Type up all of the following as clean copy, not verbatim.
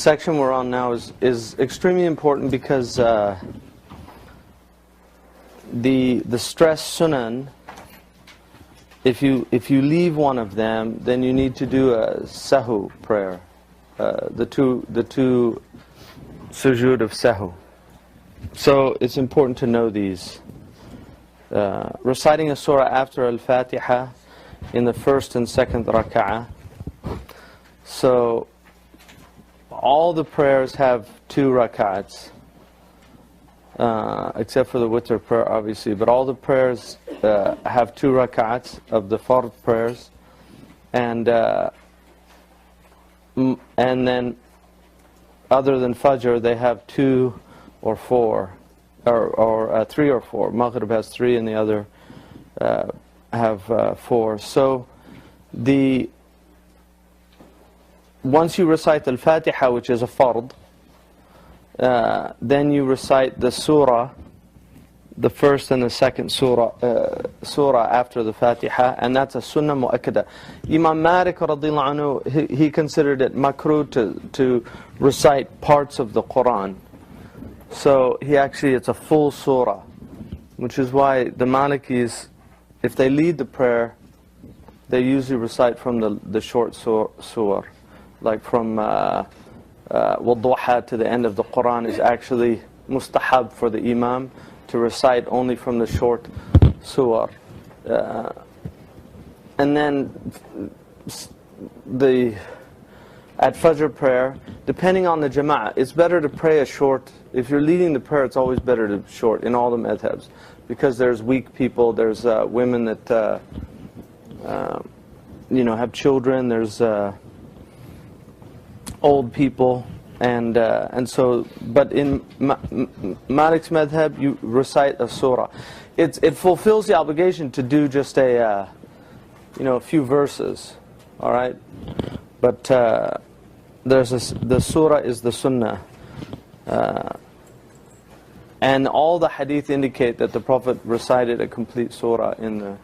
Section we're on now is extremely important because the stress sunan, if you leave one of them, then you need to do a sahu prayer, the two sujood of sahu. So it's important to know these. Reciting a surah after al-Fatiha in the first and second rak'ah. So all the prayers have 2 rak'ats, except for the witr prayer, obviously. But all the prayers have 2 rak'ats of the fard prayers, and then other than Fajr, they have 2 or 4, or 3 or 4. Maghrib has 3, and the other have 4. So once you recite al-Fatiha, which is a fard, then you recite the surah, the first and the second surah after the Fatiha, and that's a sunnah mu'akkada. Imam Malik radiyallahu anhu, he considered it makruh to recite parts of the Quran. So it's a full surah, which is why the Malikis, if they lead the prayer, they usually recite from the short surah. Like from Wadduha to the end of the Quran is actually mustahab for the Imam to recite only from the short surah. And then at Fajr prayer, depending on the Jama'ah, it's better to pray a short. If you're leading the prayer, it's always better to short in all the madhhabs, because there's weak people, there's women that have children, there's old people, and so, but in Malik's madhab, you recite a surah. It fulfills the obligation to do just a few verses, all right. But the surah is the sunnah, and all the hadith indicate that the Prophet recited a complete surah in the.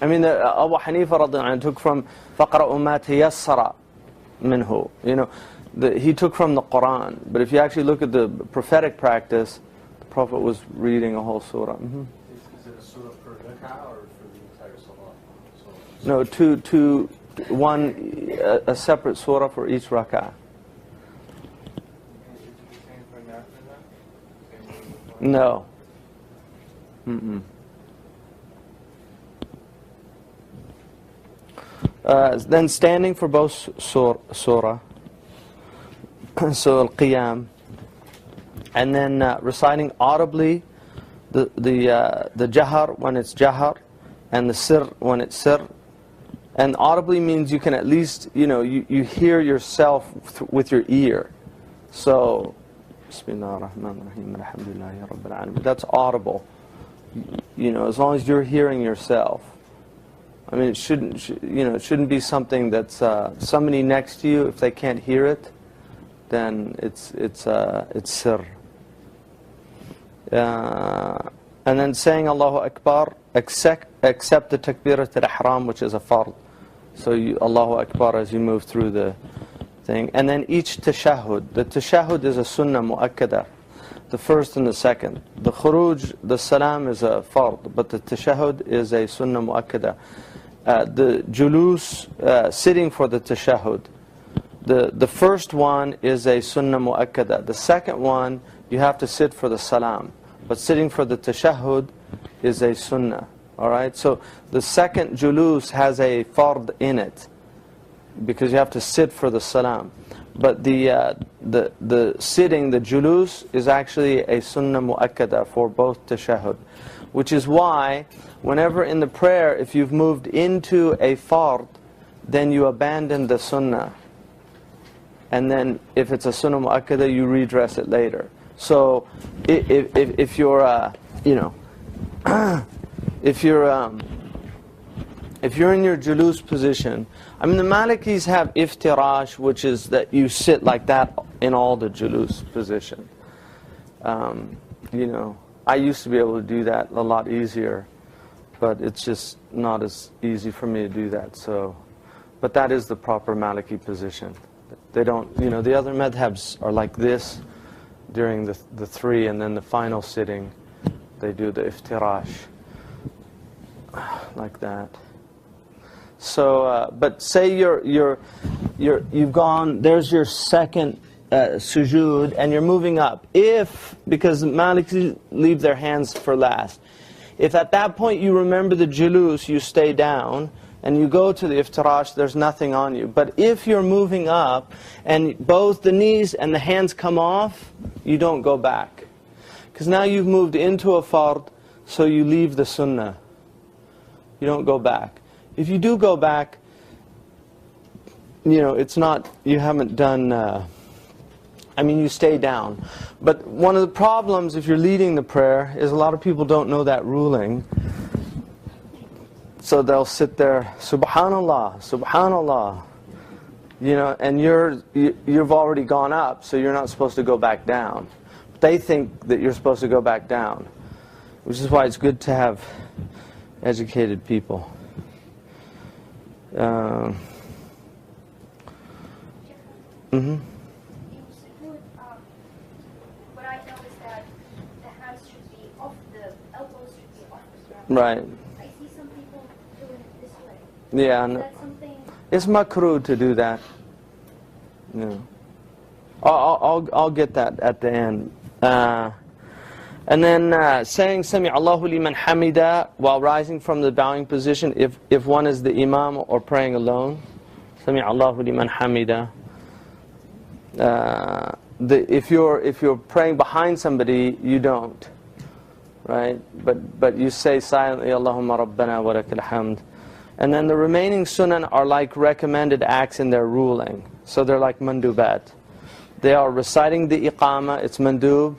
I mean, Abu Hanifa radhiyallahu anhu took from فَقْرَأُ مَا تَيَسَّرَ minhu. He took from the Quran, but if you actually look at the prophetic practice, the Prophet was reading a whole surah. Is it a surah per rak'ah or for the entire salah? No, a separate surah for each rak'ah. No. Then standing for both surah, so al-qiyam, and then reciting audibly the jahar when it's jahar, and the sir when it's sir. And audibly means you can at least, you hear yourself with your ear. So, Bismillah ar-Rahman ar-Rahim, alhamdulillahi rabbil alamin. That's audible. As long as you're hearing yourself. I mean, it shouldn't be something that's somebody next to you. If they can't hear it, then it's sir. And then saying Allahu Akbar, except the takbirat al-ihram, which is a fard. So Allahu Akbar as you move through the thing. And then each tashahhud. The tashahhud is a sunnah mu'akkada, the first and the second. The khuruj, the salam is a fard, but the tashahhud is a sunnah mu'akkada. The julus, sitting for the tashahhud. The first one is a sunnah mu'akkada. The second one, you have to sit for the salam. But sitting for the tashahhud is a sunnah. Alright, so the second julus has a fard in it, because you have to sit for the salam. But the sitting, the julus, is actually a sunnah mu'akkada for both tashahhud. Which is why, whenever in the prayer, if you've moved into a fard, then you abandon the sunnah. And then, if it's a sunnah mu'akkada, you redress it later. So, if you're, if you're in your julus position, I mean, the Malikis have iftirash, which is that you sit like that in all the julus position. I used to be able to do that a lot easier, but it's just not as easy for me to do that. So, but that is the proper Maliki position. They don't, the other madhhabs are like this during the three, and then the final sitting, they do the iftirash, like that. So, but say you've gone, there's your second sujood, and you're moving up. Because Maliki leave their hands for last. If at that point you remember the julus, you stay down, and you go to the iftirash, there's nothing on you. But if you're moving up, and both the knees and the hands come off, you don't go back. Because now you've moved into a fard, so you leave the sunnah. You don't go back. If you do go back, it's not, you haven't done, you stay down. But one of the problems if you're leading the prayer is a lot of people don't know that ruling. So they'll sit there, Subhanallah, Subhanallah, and you've already gone up, so you're not supposed to go back down. But they think that you're supposed to go back down, which is why it's good to have educated people. In sujood, what I know is that the hands should be off, the elbows should be off the ground. Right. I see some people doing it this way. Yeah. Is that something? It's makruh to do that. Yeah. I'll get that at the end. And then saying Sami Allahu liman hamida while rising from the bowing position, if one is the imam or praying alone. Sami Allahu liman hamida. If you're praying behind somebody, you don't, right? But you say silently Allahumma rabbana wa lakal hamd. And then the remaining sunan are like recommended acts in their ruling. So they're like mandubat. They are reciting the iqama, it's mandub,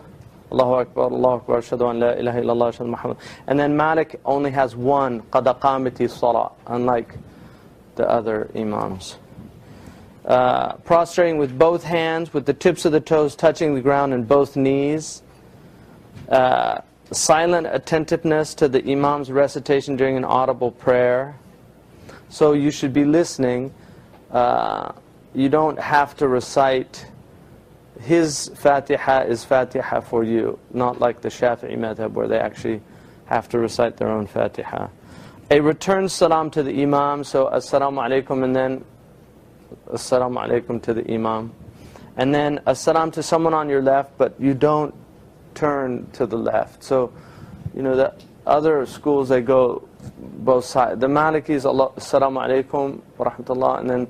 Allahu Akbar, Allahu Akbar, ashhadu an la ilaha illallah, ashhadu Muhammad. And then Malik only has one, qad aqamati salah, unlike the other imams. Prostrating with both hands, with the tips of the toes touching the ground and both knees. Silent attentiveness to the imam's recitation during an audible prayer. So you should be listening. You don't have to recite. His Fatiha is Fatiha for you, not like the Shafi'i madhab where they actually have to recite their own Fatiha. A return salam to the imam, so assalamu alaikum, and then assalamu alaikum to the imam. And then assalam to someone on your left, but you don't turn to the left. So, the other schools, they go both sides. The Malikis, assalamu alaikum wa rahmatullah, and then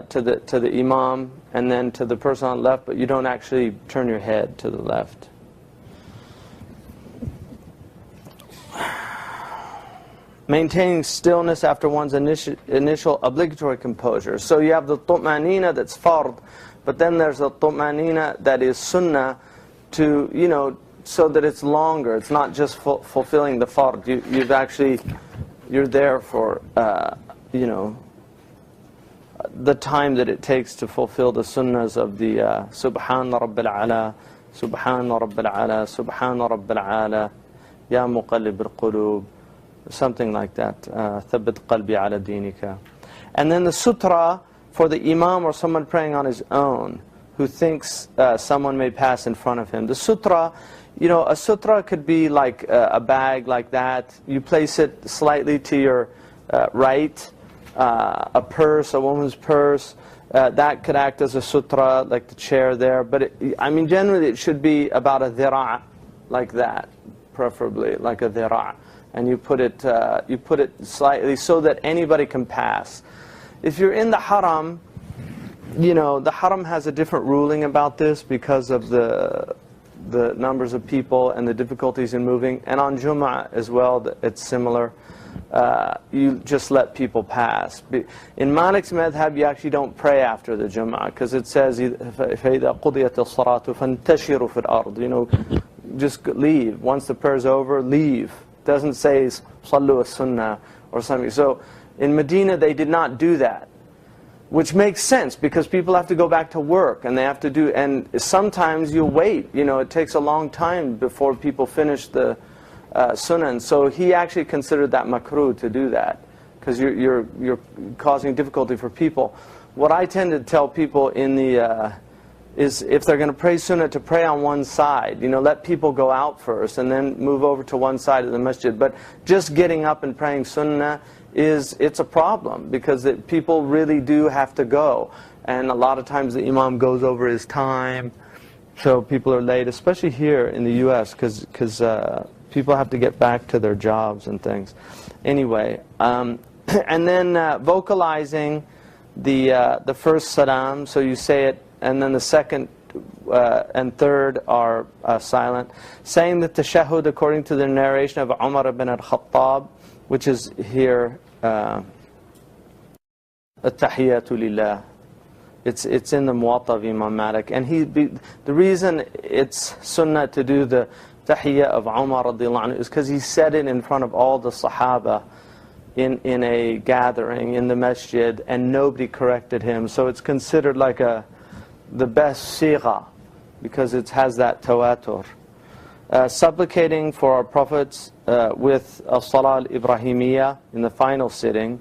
to the imam, and then to the person on the left, but you don't actually turn your head to the left. Maintaining stillness after one's initial obligatory composure. So you have the tum'anina that's fard, but then there's the tum'anina that is sunnah to, so that it's longer. It's not just fulfilling the fard. You're there for, the time that it takes to fulfill the sunnahs of the Subhana Rabbil Ala, Subhana Rabbil Ala, Subhana Rabbil Ala, Ya Muqallib al-Qulub, something like that. Thabbit qalbi ala dinika. And then the sutra for the imam or someone praying on his own who thinks someone may pass in front of him. The sutra, a sutra could be like a bag like that. You place it slightly to your right. A purse, a woman's purse, that could act as a sutra, like the chair there. But generally it should be about a dhira', like that, preferably like a dhira', and you put it slightly so that anybody can pass. If you're in the haram, the haram has a different ruling about this because of the numbers of people and the difficulties in moving. And on Jum'ah as well, it's similar. You just let people pass. In Malik's madhab, you actually don't pray after the Jum'ah because it says, فَإِذَا قُضِيَتِ الصَّلَاةُ فَانْتَشِرُوا فِي الْأَرْضِ. Just leave. Once the prayer's over, leave. It doesn't say صَلُّوا السُّنَّةِ or something. So in Medina, they did not do that, which makes sense because people have to go back to work and they have to do, and sometimes you wait. It takes a long time before people finish the sunan. So he actually considered that makruh to do that because you're causing difficulty for people. what I tend to tell people in the is if they're going to pray sunnah, to pray on one side. Let people go out first and then move over to one side of the masjid. But just getting up and praying sunnah it's a problem, because people really do have to go. And a lot of times the imam goes over his time, so people are late, especially here in the U.S., because people have to get back to their jobs and things. Anyway, and then vocalizing the first salam, so you say it, and then the second and third are silent. Saying the tashahhud according to the narration of Umar ibn al-Khattab, which is here, at-tahiyyatu lillah. It's in the Muwatta of Imam Malik. And the reason it's sunnah to do the tahiyyah of Umar radiallahu anhu is because he said it in front of all the Sahaba in a gathering in the masjid, and nobody corrected him. So it's considered like the best sigha, because it has that tawatur. Supplicating for our prophets with a salah al-Ibrahimiyya in the final sitting.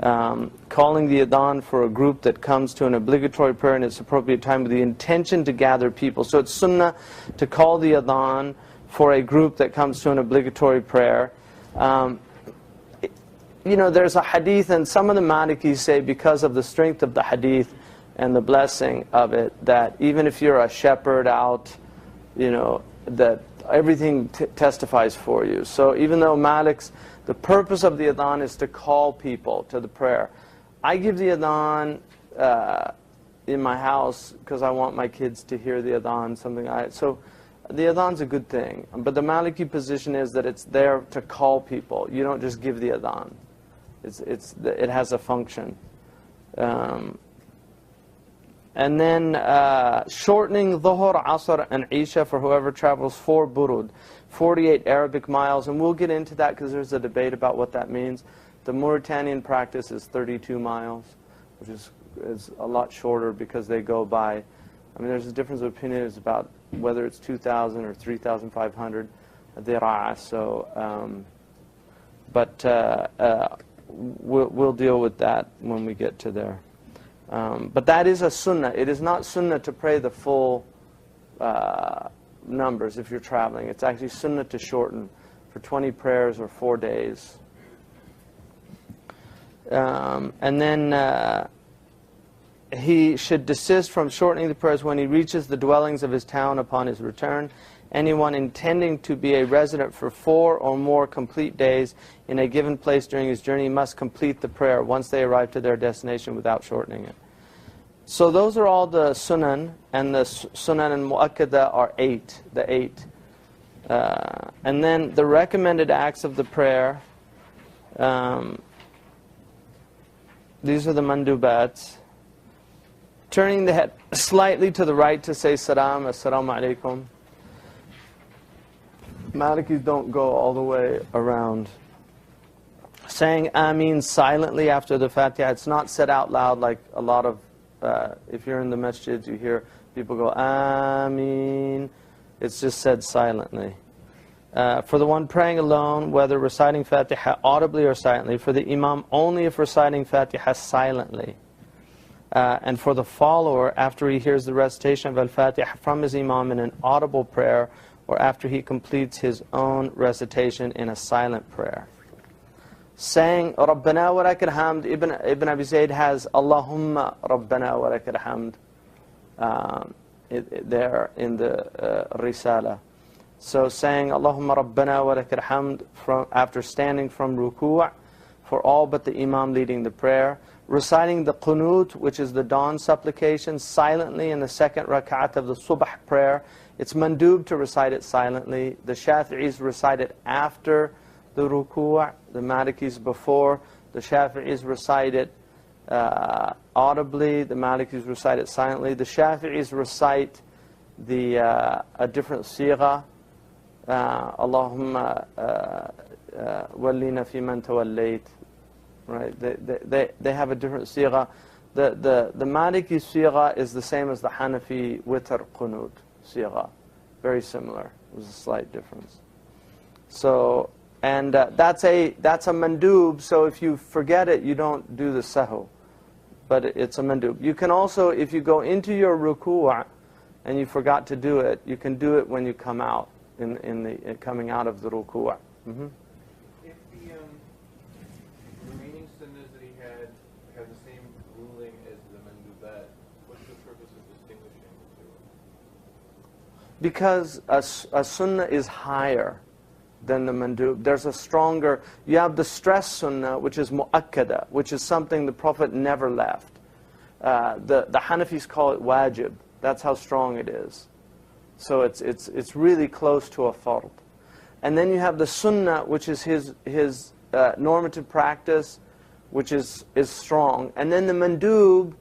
Calling the adhan for a group that comes to an obligatory prayer in its appropriate time with the intention to gather people. So it's sunnah to call the adhan for a group that comes to an obligatory prayer. There's a hadith, and some of the Malikis say, because of the strength of the hadith and the blessing of it, that even if you're a shepherd out, that everything testifies for you. So even though the purpose of the adhan is to call people to the prayer, I give the adhan in my house because I want my kids to hear the adhan. So the adhan's a good thing. But the Maliki position is that it's there to call people. You don't just give the adhan. It has a function. And then shortening Dhuhr, Asr, and Isha for whoever travels 4 burud, 48 Arabic miles. And we'll get into that because there's a debate about what that means. The Mauritanian practice is 32 miles, which is a lot shorter because they go by, there's a difference of opinions about whether it's 2,000 or 3,500 dira'ah. So, we'll deal with that when we get to there. But that is a sunnah. It is not sunnah to pray the full numbers if you're traveling. It's actually sunnah to shorten for 20 prayers or 4 days. And then he should desist from shortening the prayers when he reaches the dwellings of his town upon his return. Anyone intending to be a resident for 4 or more complete days in a given place during his journey must complete the prayer once they arrive to their destination without shortening it. So those are all the sunan, and the sunan and mu'akkada are 8, the 8. And then the recommended acts of the prayer, these are the mandubats. Turning the head slightly to the right to say salam, assalamu alaikum. Malikis don't go all the way around. Saying Ameen silently after the Fatiha. It's not said out loud like a lot of, if you're in the masjids, you hear people go Ameen. It's just said silently. For the one praying alone, whether reciting Fatiha audibly or silently. For the Imam, only if reciting Fatiha silently. And for the follower, after he hears the recitation of Al-Fatiha from his Imam in an audible prayer, or after he completes his own recitation in a silent prayer. Saying Rabbana wa lakal hamd, Ibn Abi Zayd has Allahumma Rabbana wa lakal hamd there in the Risala. So saying Allahumma Rabbana wa lakal hamd after standing from ruku' for all but the Imam leading the prayer. Reciting the qunut, which is the dawn supplication, silently in the second rak'at of the subh prayer. It's mandub to recite it silently. The Shafi'is recite it after the ruku', the Malikis before. The Shafi'is recite it audibly, the Malikis recite it silently. The Shafi'is recite a different sigha. Allahumma wallina fi man tawallayt. Right? They have a different sigha. The Maliki sigha is the same as the Hanafi witr qunut sigha. Very similar. There's a slight difference. So, and that's a mandub, so if you forget it, you don't do the sahu. but it's a mandub. You can also, if you go into your ruku' and you forgot to do it, you can do it when you come out, coming out of the ruku'. Mm-hmm. If the remaining sunnahs that he had the same ruling as the mandubat, what's the purpose of distinguishing the two? Because a sunnah is higher than the mandub. There's a stronger, you have the stress sunnah, which is mu'akkada, which is something the Prophet never left. The Hanafis call it wajib. That's how strong it is. So it's really close to a fard. And then you have the sunnah, which is his normative practice, which is strong. And then the mandub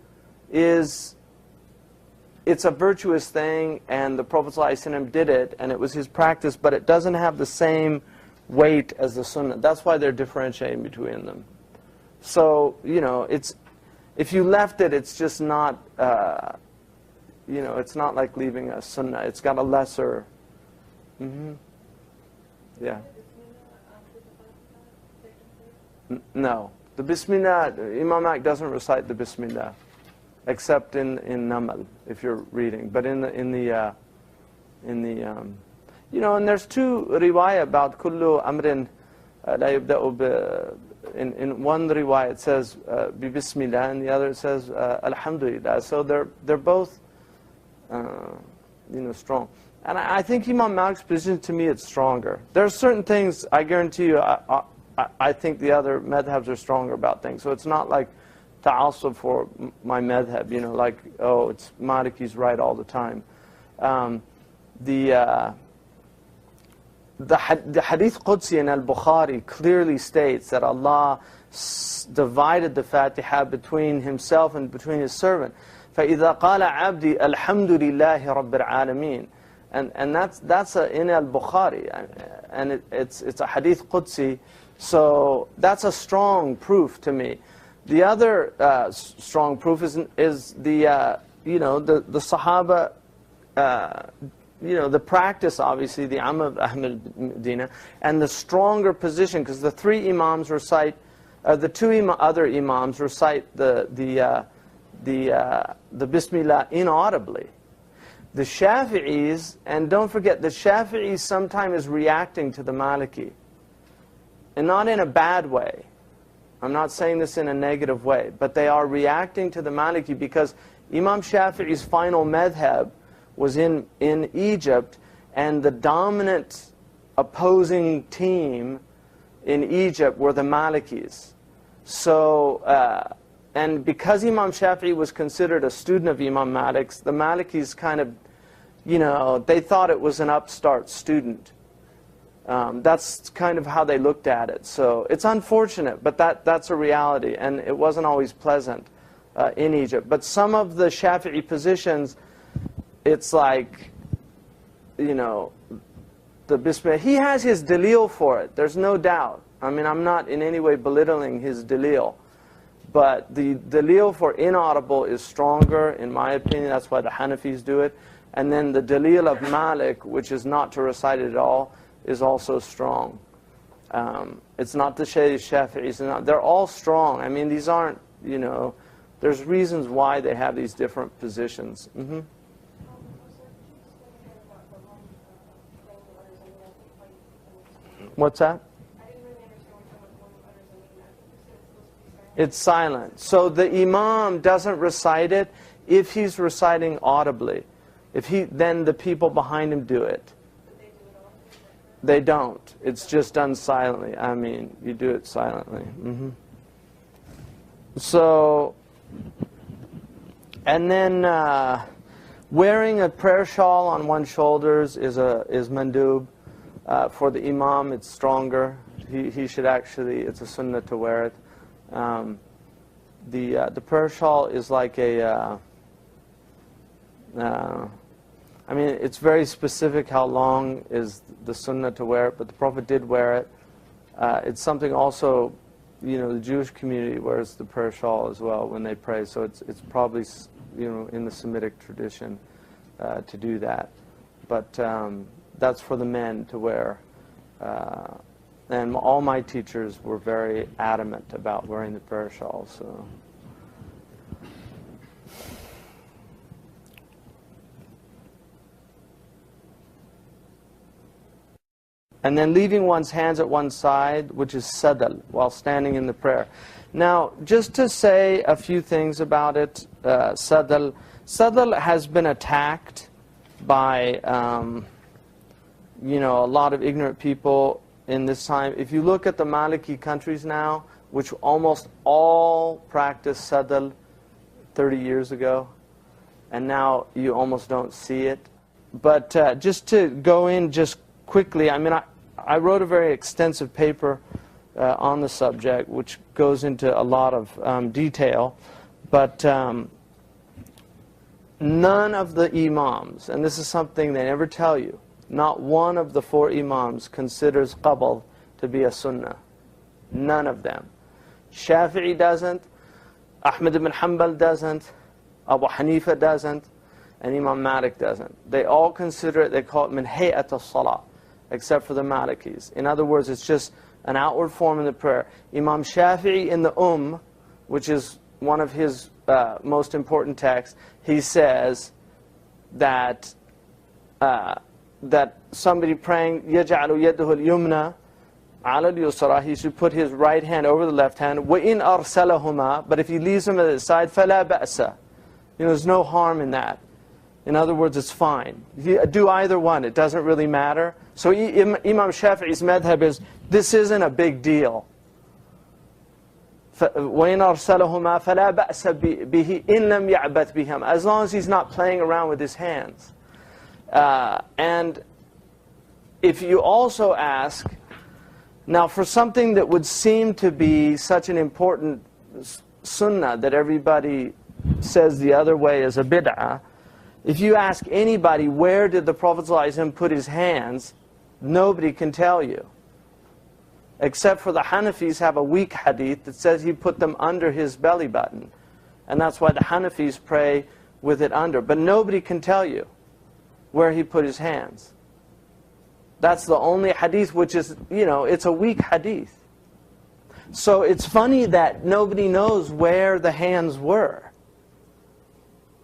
it's a virtuous thing, and the Prophet ﷺ did it, and it was his practice, but it doesn't have the same weight as the sunnah. That's why they're differentiating between them. So, if you left it, it's just not, it's not like leaving a sunnah. It's got a lesser, yeah. No. The Bismillah, Imam Malik doesn't recite the Bismillah, except in Namal, if you're reading. But and there's two riwayah about kullu amrin la yubda'u in one riwayah it says bi Bismillah, and the other it says Alhamdulillah. So they're both strong. And I think Imam Malik's position, to me, it's stronger. There are certain things, I guarantee you, I think the other madhhabs are stronger about things. So it's not like ta'assub for my madhab, like, oh, it's Maliki's right all the time. The hadith Qudsi in al-Bukhari clearly states that Allah divided the Fatiha between himself and between his servant. فَإِذَا قَالَ عَبْدِي الْحَمْدُ لِلَّهِ رَبِّ الْعَالَمِينَ. And that's in al-Bukhari, and it's a hadith Qudsi, so that's a strong proof to me. The other strong proof is the Sahaba, the practice, obviously, the Amal of Ahmad Medina, and the stronger position, because the three Imams recite, the two other Imams recite the Bismillah inaudibly. The Shafi'is, and don't forget, the Shafi'is sometimes is reacting to the Maliki, and not in a bad way. I'm not saying this in a negative way, but they are reacting to the Maliki because Imam Shafi'i's final madhab was in Egypt, and the dominant opposing team in Egypt were the Malikis. So, and because Imam Shafi'i was considered a student of Imam Malik's, the Malikis kind of, they thought it was an upstart student. That's kind of how they looked at it. So it's unfortunate, but that's a reality, and it wasn't always pleasant in Egypt. But some of the Shafi'i positions, it's like, the Bismillah. He has his dalil for it, there's no doubt. I mean, I'm not in any way belittling his dalil. But the dalil for inaudible is stronger, in my opinion. That's why the Hanafis do it. And then the dalil of Malik, which is not to recite it at all, is also strong. It's not the Shafi'is. They're all strong. I mean, these aren't, there's reasons why they have these different positions. What's that? It's silent. So the imam doesn't recite it if he's reciting audibly. Then the people behind him do it. They don't. It's just done silently. I mean, you do it silently. So, and then wearing a prayer shawl on one's shoulders is mandub. For the imam, it's stronger. He should actually, it's a sunnah to wear it. The prayer shawl is like a, I mean, it's very specific how long is the sunnah to wear it, but the Prophet did wear it. It's something also, the Jewish community wears the prayer shawl as well when they pray, so it's probably, in the Semitic tradition to do that. But that's for the men to wear. And all my teachers were very adamant about wearing the prayer shawl. So, And then leaving one's hands at one side, which is sadal, while standing in the prayer. Now, just to say a few things about it, sadal. Sadal has been attacked by, a lot of ignorant people in this time. If you look at the Maliki countries now, which almost all practiced sadal 30 years ago, and now you almost don't see it. But just to go in just quickly, I wrote a very extensive paper on the subject, which goes into a lot of detail. But none of the imams, and this is something they never tell you, not one of the 4 imams considers qabl to be a sunnah. None of them. Shafi'i doesn't, Ahmad ibn Hanbal doesn't, Abu Hanifa doesn't, and Imam Malik doesn't. They all consider it, they call it min hay'at as-salah, except for the Malikis. In other words, it's just an outward form in the prayer. Imam Shafi'i in the which is one of his most important texts, he says that that somebody praying يَجْعَلُ يَدَهُ الْيُمْنَى عَلَى الْيُسْرَى, he should put his right hand over the left hand. وَإِنْ أَرْسَلَهُمَا, but if he leaves them at the side, فَلَا بَأْسَ. There's no harm in that. In other words, it's fine. You do either one, it doesn't really matter. So Imam Shafi'i's madhhab is, this isn't a big deal. وَإِنْ أَرْسَلَهُمَا فَلَا بَأْسَ بِهِ إِنْ لَمْ يَعْبَثْ بِهِمْ, as long as he's not playing around with his hands. And if you also ask, now for something that would seem to be such an important sunnah that everybody says the other way is a bid'ah, if you ask anybody where did the Prophet ﷺ put his hands, nobody can tell you. Except for the Hanafis have a weak hadith that says he put them under his belly button. And that's why the Hanafis pray with it under. But nobody can tell you where he put his hands. That's the only hadith which is, it's a weak hadith. So it's funny that nobody knows where the hands were.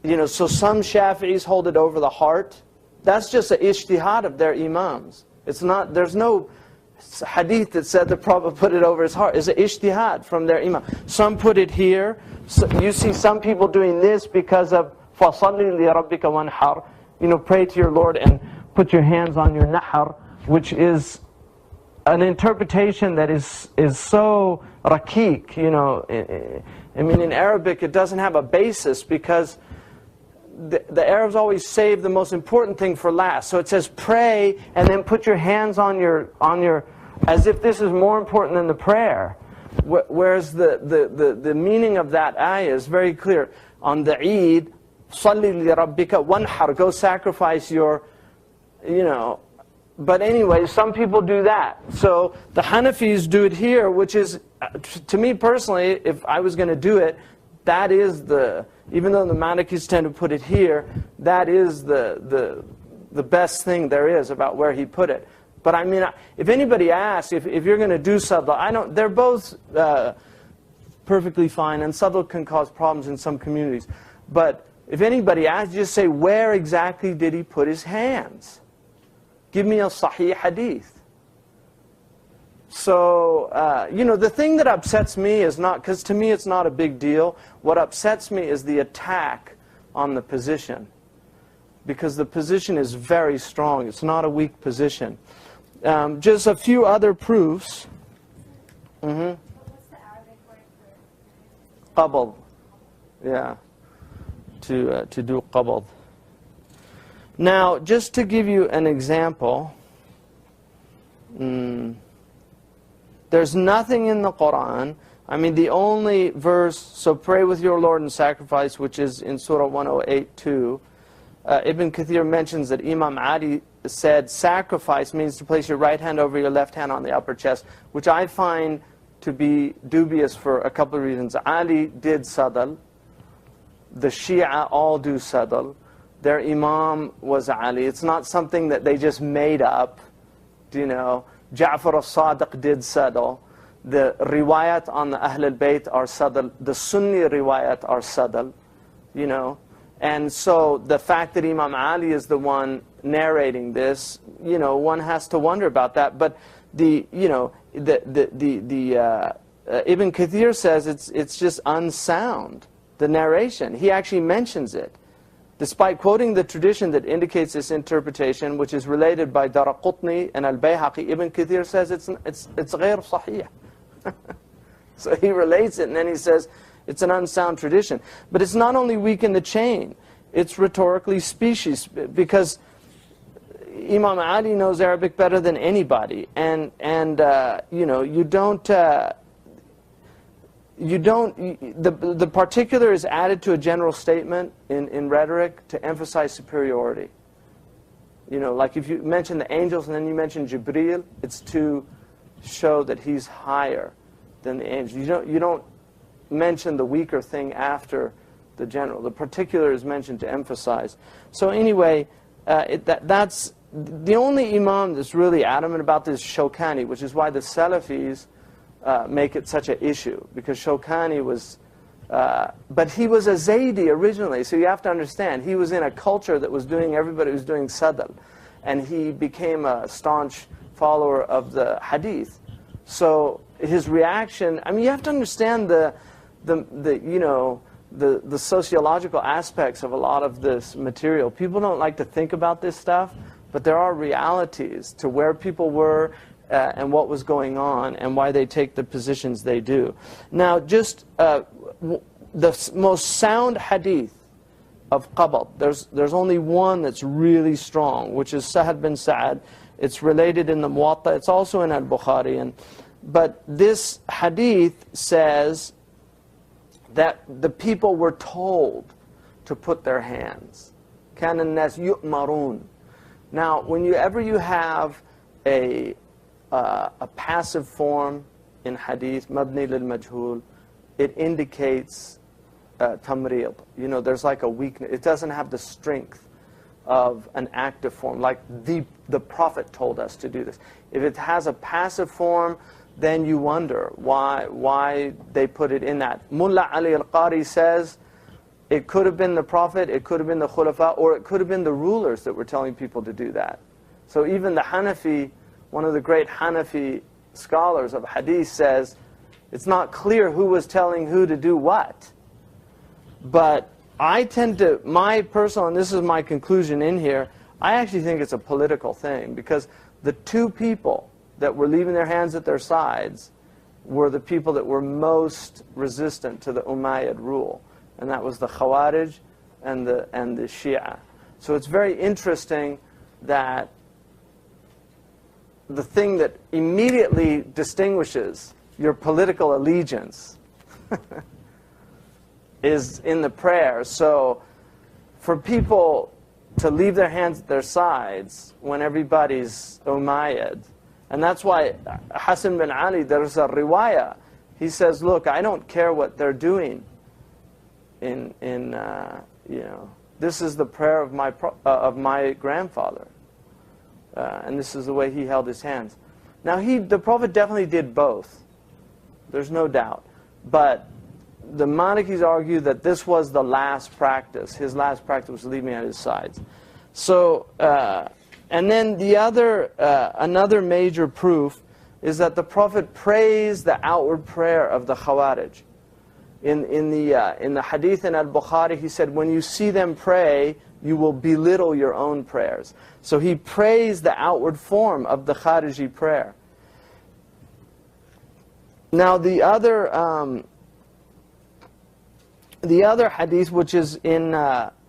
So some Shafi'is hold it over the heart. That's just an ijtihad of their imams. It's not, there's no hadith that said the Prophet put it over his heart. It's an ijtihad from their imam. Some put it here. So you see some people doing this because of فَصَلِّ لِرَبِّكَ وَانْحَرْ. Pray to your Lord and put your hands on your nahar, which is an interpretation that is so raqiq. In Arabic it doesn't have a basis because the Arabs always save the most important thing for last. So it says pray and then put your hands on your as if this is more important than the prayer. Whereas the meaning of that ayah is very clear. On the Eid, صَلِّ لِرَبِّكَ وَانْحَرْ, go sacrifice your, But anyway, some people do that. So the Hanafis do it here, which is, to me personally, if I was going to do it, that is even though the Malikis tend to put it here, that is the best thing there is about where he put it. But if anybody asks, if you're going to do sadl, they're both perfectly fine, and sadl can cause problems in some communities. But if anybody asks, just say, where exactly did he put his hands? Give me a sahih hadith. So, the thing that upsets me is not, because to me it's not a big deal. What upsets me is the attack on the position. Because the position is very strong. It's not a weak position. Just a few other proofs. What's the Arabic word for Qabl. Yeah. To do qabl. Now, just to give you an example, there's nothing in the Quran. The only verse, so pray with your Lord and sacrifice, which is in Surah 108:2. Ibn Kathir mentions that Imam Ali said sacrifice means to place your right hand over your left hand on the upper chest, which I find to be dubious for a couple of reasons. Ali did sadal. The Shia all do sadal. Their Imam was Ali. It's not something that they just made up. Ja'far al-Sadiq did sadal. The riwayat on the Ahl al-Bayt are sadal. The Sunni riwayat are sadal. And so the fact that Imam Ali is the one narrating this, one has to wonder about that. But Ibn Kathir says it's just unsound, the narration. He actually mentions it. Despite quoting the tradition that indicates this interpretation, which is related by Daraqutni and Al-Bayhaqi, Ibn Kathir says it's غير صحيح. So he relates it and then he says it's an unsound tradition. But it's not only weak in the chain, it's rhetorically specious, because Imam Ali knows Arabic better than anybody, and the particular is added to a general statement in rhetoric to emphasize superiority. Like if you mention the angels and then you mention Jibreel, it's to show that he's higher than the angels. You don't mention the weaker thing after the general. The particular is mentioned to emphasize. So anyway, that's the only imam that's really adamant about this, Shawkani, which is why the Salafis make it such an issue, because Shawkani was, but he was a Zaydi originally, so you have to understand, he was in a culture that was doing, everybody was doing sadal, and he became a staunch follower of the hadith. So his reaction, I mean, you have to understand the sociological aspects of a lot of this material. People don't like to think about this stuff, but there are realities to where people were and what was going on and why they take the positions they do. Now, just the most sound hadith of qabd, there's only one that's really strong, which is Sa'ad bin Sa'ad. It's related in the Muwatta. It's also in Al-Bukhari. But this hadith says that the people were told to put their hands. كَانَ النَّاسِ يُؤْمَرُونَ. Now, whenever you have a passive form in hadith, mabni lil majhul, it indicates tamrid. There's like a weakness. It doesn't have the strength of an active form, like the Prophet told us to do this. If it has a passive form, then you wonder why they put it in that. Mullah Ali al-Qari says it could have been the Prophet, it could have been the Khulafa, or it could have been the rulers that were telling people to do that. So even the Hanafi, one of the great Hanafi scholars of hadith, says it's not clear who was telling who to do what. But I tend to, my personal, and this is my conclusion in here, I actually think it's a political thing, because the two people that were leaving their hands at their sides were the people that were most resistant to the Umayyad rule. And that was the Khawarij and the Shia. So it's very interesting that the thing that immediately distinguishes your political allegiance is in the prayer. So for people to leave their hands at their sides when everybody's Umayyad, and that's why Hassan bin Ali, there's a riwayah, he says, look, I don't care what they're doing this is the prayer of my grandfather. And this is the way he held his hands. Now, the Prophet definitely did both. There's no doubt. But the Malikis argue that this was the last practice. His last practice was leaving at his sides. So, and then another major proof is that the Prophet praised the outward prayer of the Khawarij. In the hadith in Al-Bukhari, he said, when you see them pray, you will belittle your own prayers. So he praised the outward form of the Khariji prayer. Now the other hadith, which is in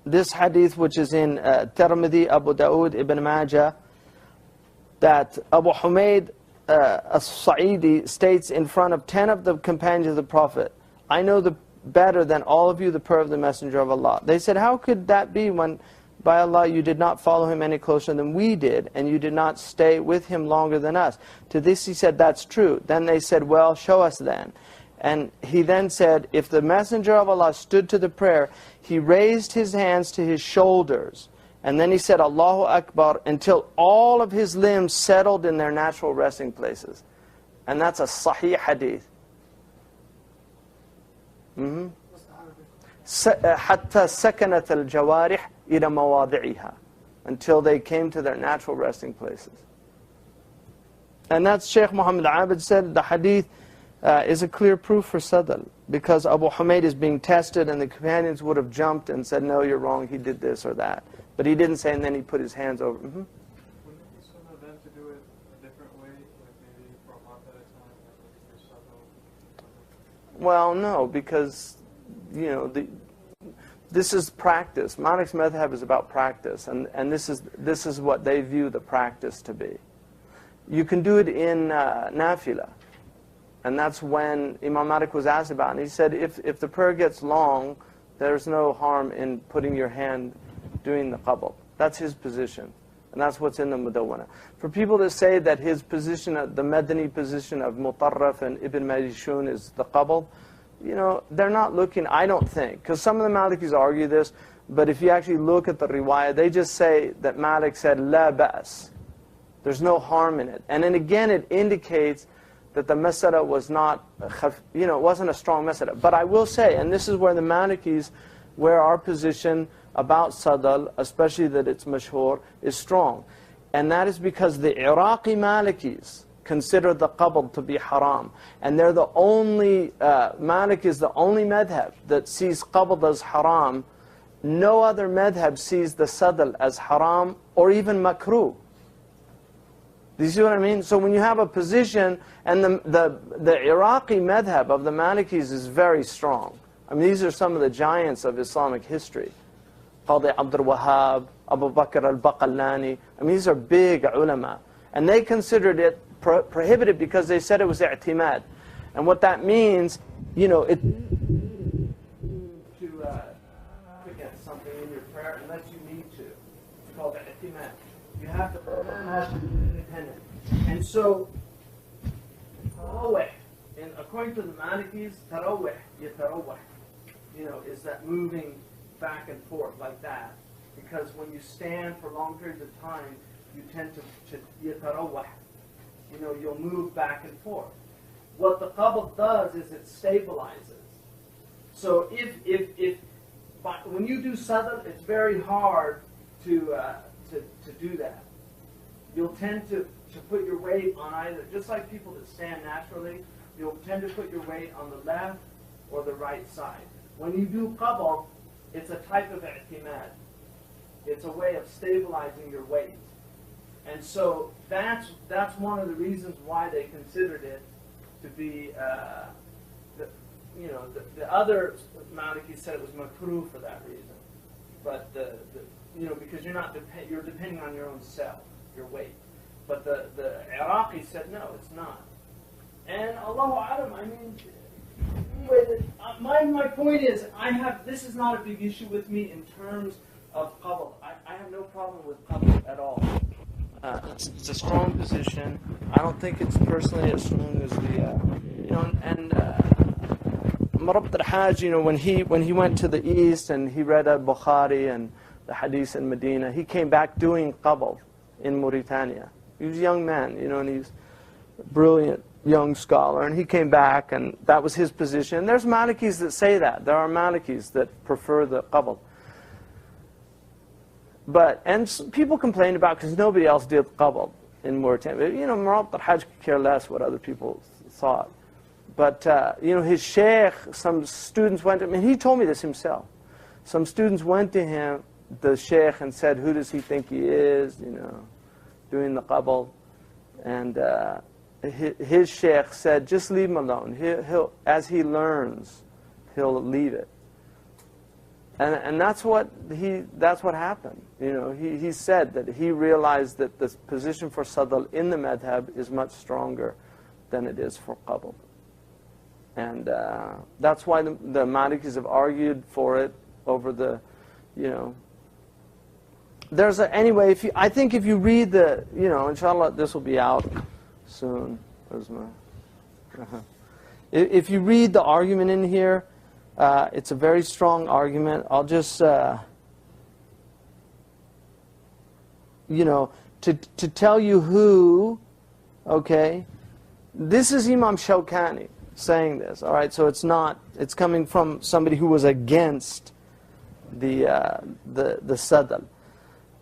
this hadith, which is in Tirmidhi, Abu Dawood, Ibn Majah, that Abu Humayd as-Sa'idi states in front of 10 of the companions of the Prophet, I know better than all of you the prayer of the Messenger of Allah. They said, how could that be when, by Allah, you did not follow him any closer than we did, and you did not stay with him longer than us? To this he said, that's true. Then they said, well, show us then. And he then said, if the Messenger of Allah stood to the prayer, he raised his hands to his shoulders, and then he said, Allahu Akbar, until all of his limbs settled in their natural resting places. And that's a Sahih hadith. حتى سكنت الجوارح إلى مواضعها, until they came to their natural resting places. And that's Shaykh Muhammad Abid said the hadith is a clear proof for sadal, because Abu Humayd is being tested and the companions would have jumped and said, no, you're wrong, he did this or that. But he didn't say, and then he put his hands over. Wouldn't it be sunnah then to do it a different way, like maybe for a month at a time, like maybe for sadal? Well, no, because, you know, this is practice. Malik's madhhab is about practice, and this is what they view the practice to be. You can do it in nafila, and that's when Imam Malik was asked about it. And he said, if the prayer gets long, there's no harm in putting your hand doing the qabl. That's his position, and that's what's in the Mudawwana. For people to say that his position, the Madani position of Mutarraf and Ibn Majishun is the qabl, you know, they're not looking, I don't think, because some of the Malikis argue this, but if you actually look at the riwayah, they just say that Malik said, la ba's. There's no harm in it. And then again, it indicates that the masala was not, you know, it wasn't a strong masala. But I will say, and this is where the Malikis, where our position about sadal, especially that it's mashhur, is strong. And that is because the Iraqi Malikis consider the qabl to be haram. And they're the only, Malik is the only madhab that sees qabl as haram. No other madhab sees the sadal as haram or even makruh. Do you see what I mean? So when you have a position, and the Iraqi madhab of the Malikis is very strong. I mean, these are some of the giants of Islamic history. Qadi Abdul Wahhab, Abu Bakr al-Baqallani. I mean, these are big ulama. And they considered it prohibited because they said it was i'timad. And what that means, you know, it to forget something in your prayer unless you need to. It's called i'timad. You have to be independent. And so, tarawih, and according to the Malikis, tarawih, yatarawih, you know, is that moving back and forth like that. Because when you stand for long periods of time, you tend to yatarawih. You know, you'll move back and forth. What the qabl does is it stabilizes. So when you do sadr, it's very hard to do that. You'll tend to put your weight on either, just like people that stand naturally, you'll tend to put your weight on the left or the right side. When you do qabl, it's a type of i'timad. It's a way of stabilizing your weight. And so that's one of the reasons why they considered it to be, the other Maliki said it was makruh for that reason. But you know, because you're depending on your own self, your weight. But the Iraqi said no, it's not. And Allahu A'lam, I mean, anyway, my point is, this is not a big issue with me in terms of qabl. I have no problem with qabl at all. It's a strong position. I don't think it's personally as strong as Murabt al-Hajj, you know, when he went to the east and he read al-Bukhari and the hadith in Medina, he came back doing qabl in Mauritania. He was a young man, you know, and he's a brilliant young scholar, and he came back, and that was his position. There's Malikis that say that. There are Malikis that prefer the qabl. And people complain about because nobody else did qabl in Mauritania. You know, Murabt al-Hajj could care less what other people thought. But, you know, his sheikh, some students went to him, and he told me this himself. Some students went to him, the sheikh, and said, who does he think he is, you know, doing the qabl. And his sheikh said, just leave him alone. He'll, as he learns, he'll leave it. And that's what happened. You know, he said that he realized that the position for sadal in the madhab is much stronger than it is for qabl. And that's why the Malikis have argued for it over the, you know. Anyway, I think if you read the, you know, inshallah this will be out soon. If you read the argument in here, it's a very strong argument. I'll just, you know, to tell you who, okay, this is Imam Shawkani. saying this. All right, so it's coming from somebody who was against the sadal.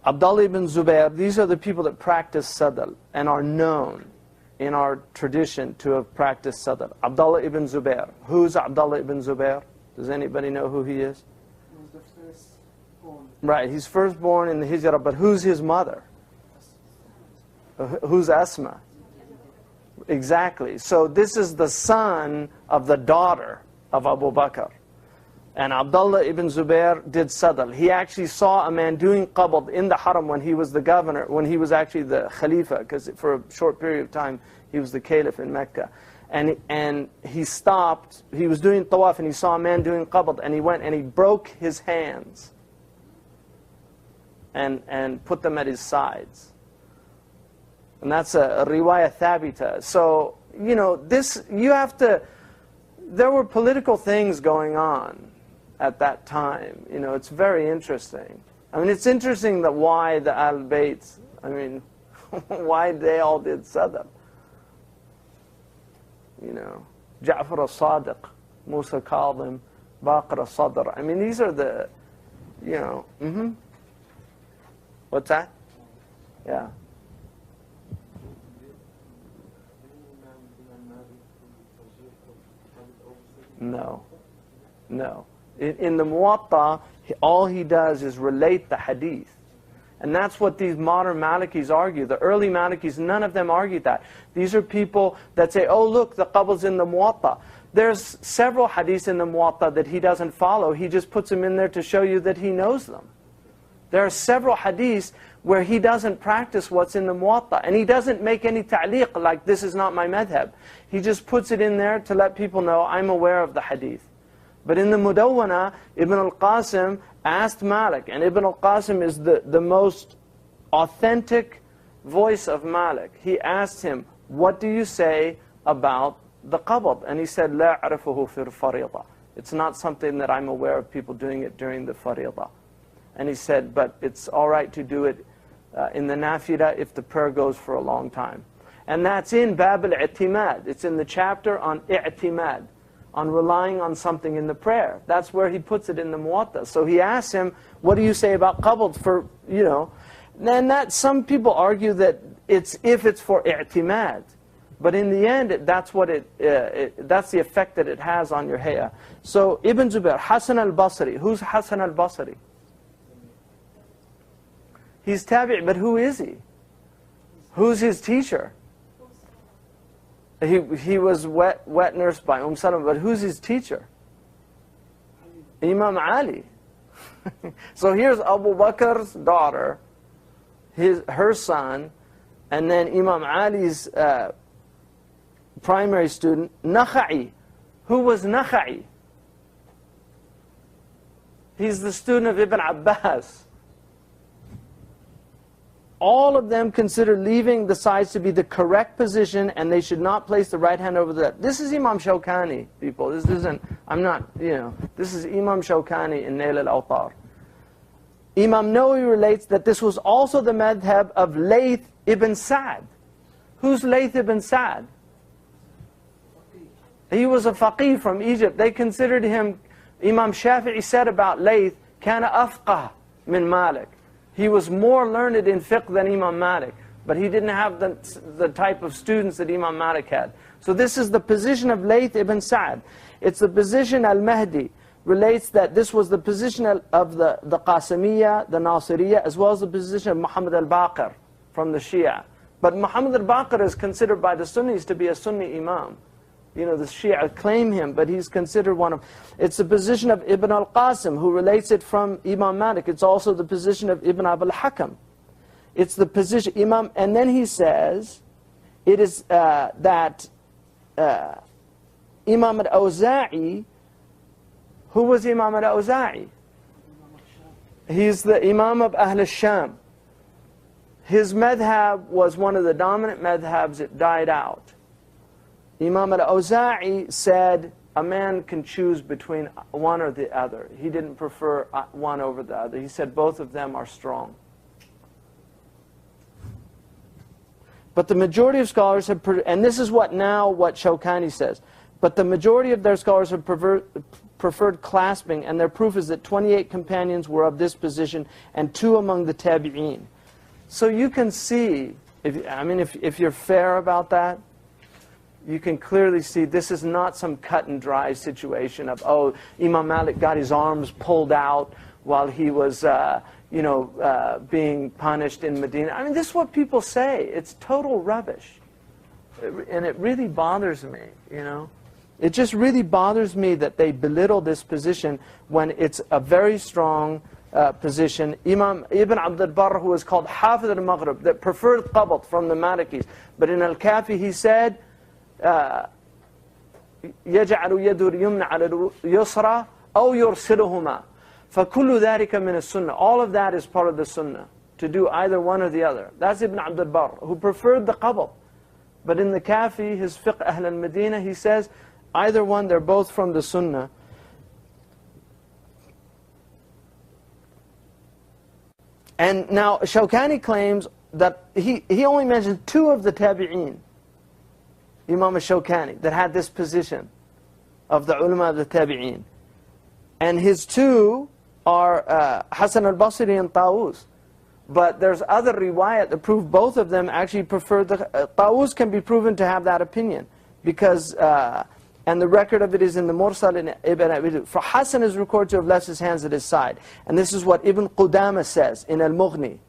Abdullah ibn Zubair, these are the people that practice sadal and are known in our tradition to have practiced sadal. Abdullah ibn Zubair. Who's Abdullah ibn Zubair? Does anybody know who he is? He was the firstborn. Right, he's firstborn in the Hijrah, but who's his mother? Who's Asma? Exactly. So this is the son of the daughter of Abu Bakr. And Abdullah ibn Zubair did sadal. He actually saw a man doing qabd in the haram when he was the governor, when he was actually the khalifa, because for a short period of time he was the caliph in Mecca. And he stopped, he was doing tawaf and he saw a man doing qabd, and he went and he broke his hands and put them at his sides. And that's a riwayah thabita. So, you know, this, you have to, there were political things going on at that time. You know, it's very interesting. I mean, it's interesting that why the Al-Bayt, I mean, why they all did sadr. You know, Ja'far al-Sadiq, Musa Kadhim, Baqir al-Sadr. I mean, these are the, you know, What's that? Yeah. No. No. In the Muwatta, all he does is relate the hadith. And that's what these modern Malikis argue. The early Malikis, none of them argued that. These are people that say, oh look, the qabla's in the Muwatta. There's several hadiths in the Muwatta that he doesn't follow. He just puts them in there to show you that he knows them. There are several hadiths where he doesn't practice what's in the Muwatta. And he doesn't make any ta'liq like, this is not my madhab. He just puts it in there to let people know, I'm aware of the hadith. But in the Mudawwana, Ibn al-Qasim asked Malik, and Ibn al-Qasim is the most authentic voice of Malik. He asked him, what do you say about the qabd? And he said, لا أعرفه في الفريضة. It's not something that I'm aware of people doing it during the fariḍah. And he said, but it's all right to do it in the nafila if the prayer goes for a long time. And that's in Bab al-i'timad. It's in the chapter on i'timad, on relying on something in the prayer. That's where he puts it in the Muwatta. So he asks him, what do you say about qabd for, you know? And that, some people argue that it's if it's for i'timad. But in the end, that's what that's the effect that it has on your hay'ah. So Ibn Zubair, Hasan al-Basri. Who's Hasan al-Basri? He's tabi', but who is he? Who's his teacher? He was wet nursed by Salama, but who's his teacher? Imam Ali. So here's Abu Bakr's daughter, her son, and then Imam Ali's primary student, Nakha'i. Who was Nakha'i? He's the student of Ibn Abbas. All of them consider leaving the sides to be the correct position, and they should not place the right hand over the left. This is Imam Shawkani, people. This isn't, I'm not, you know, this is Imam Shawkani in Nail al-Awtar. Imam Nawawi relates that this was also the madhab of Layth ibn Sa'd. Who's Layth ibn Sa'd? He was a faqih from Egypt. They considered him, Imam Shafi'i said about Layth, kana afqah min Malik. He was more learned in fiqh than Imam Malik, but he didn't have the type of students that Imam Malik had. So this is the position of Layth ibn Sa'd. It's the position al-Mahdi relates that this was the position of the Qasimiyya, the Nasiriyya, as well as the position of Muhammad al-Baqir from the Shia. But Muhammad al-Baqir is considered by the Sunnis to be a Sunni Imam. You know, the Shia claim him, but he's considered one of... It's the position of Ibn al-Qasim, who relates it from Imam Malik. It's also the position of Ibn Abul Hakam. It's the position... Imam, and then he says, it is that Imam al-Awza'i... Who was Imam al-Awza'i? He's the Imam of Ahl al-Sham. His madhab was one of the dominant madhabs. It died out. Imam al-Awza'i said a man can choose between one or the other. He didn't prefer one over the other. He said both of them are strong. But the majority of scholars have, and this is what Shawkani says, But the majority of their scholars have preferred clasping, and their proof is that 28 companions were of this position, and 2 among the tabi'een. So you can see, if you're fair about that, you can clearly see this is not some cut and dry situation of, oh, Imam Malik got his arms pulled out while he was being punished in Medina. I mean, this is what people say. It's total rubbish. And it really bothers me, It just really bothers me that they belittle this position when it's a very strong position. Imam Ibn Abd al-Barr, who was called Hafiz al-Maghrib, that preferred qabd from the Malikis. But in Al-Kafi he said, يَجْعَلُ يَدُ الْيُمْنَ عَلَى الْيُسْرَى أَوْ يُرْسِلُهُمَا فَكُلُّ ذَلِكَ مِنَ السُنَّةِ. All of that is part of the sunnah, to do either one or the other. That's Ibn Abd al-Barr, who preferred the qabd. But in the Kafi, his Fiqh Ahl al-Medina, he says, either one, they're both from the sunnah. And now Shawkani claims that he only mentions 2 of the tabi'een, Imam al-Shawkani, that had this position of the ulama of the tabi'een. And his 2 are Hasan al-Basri and Tawus. But there's other riwayat that prove both of them actually prefer the... Tawus can be proven to have that opinion, because... and the record of it is in the Mursal in Ibn Abi. For Hasan is recorded to have left his hands at his side. And this is what Ibn Qudama says in Al-Mughni.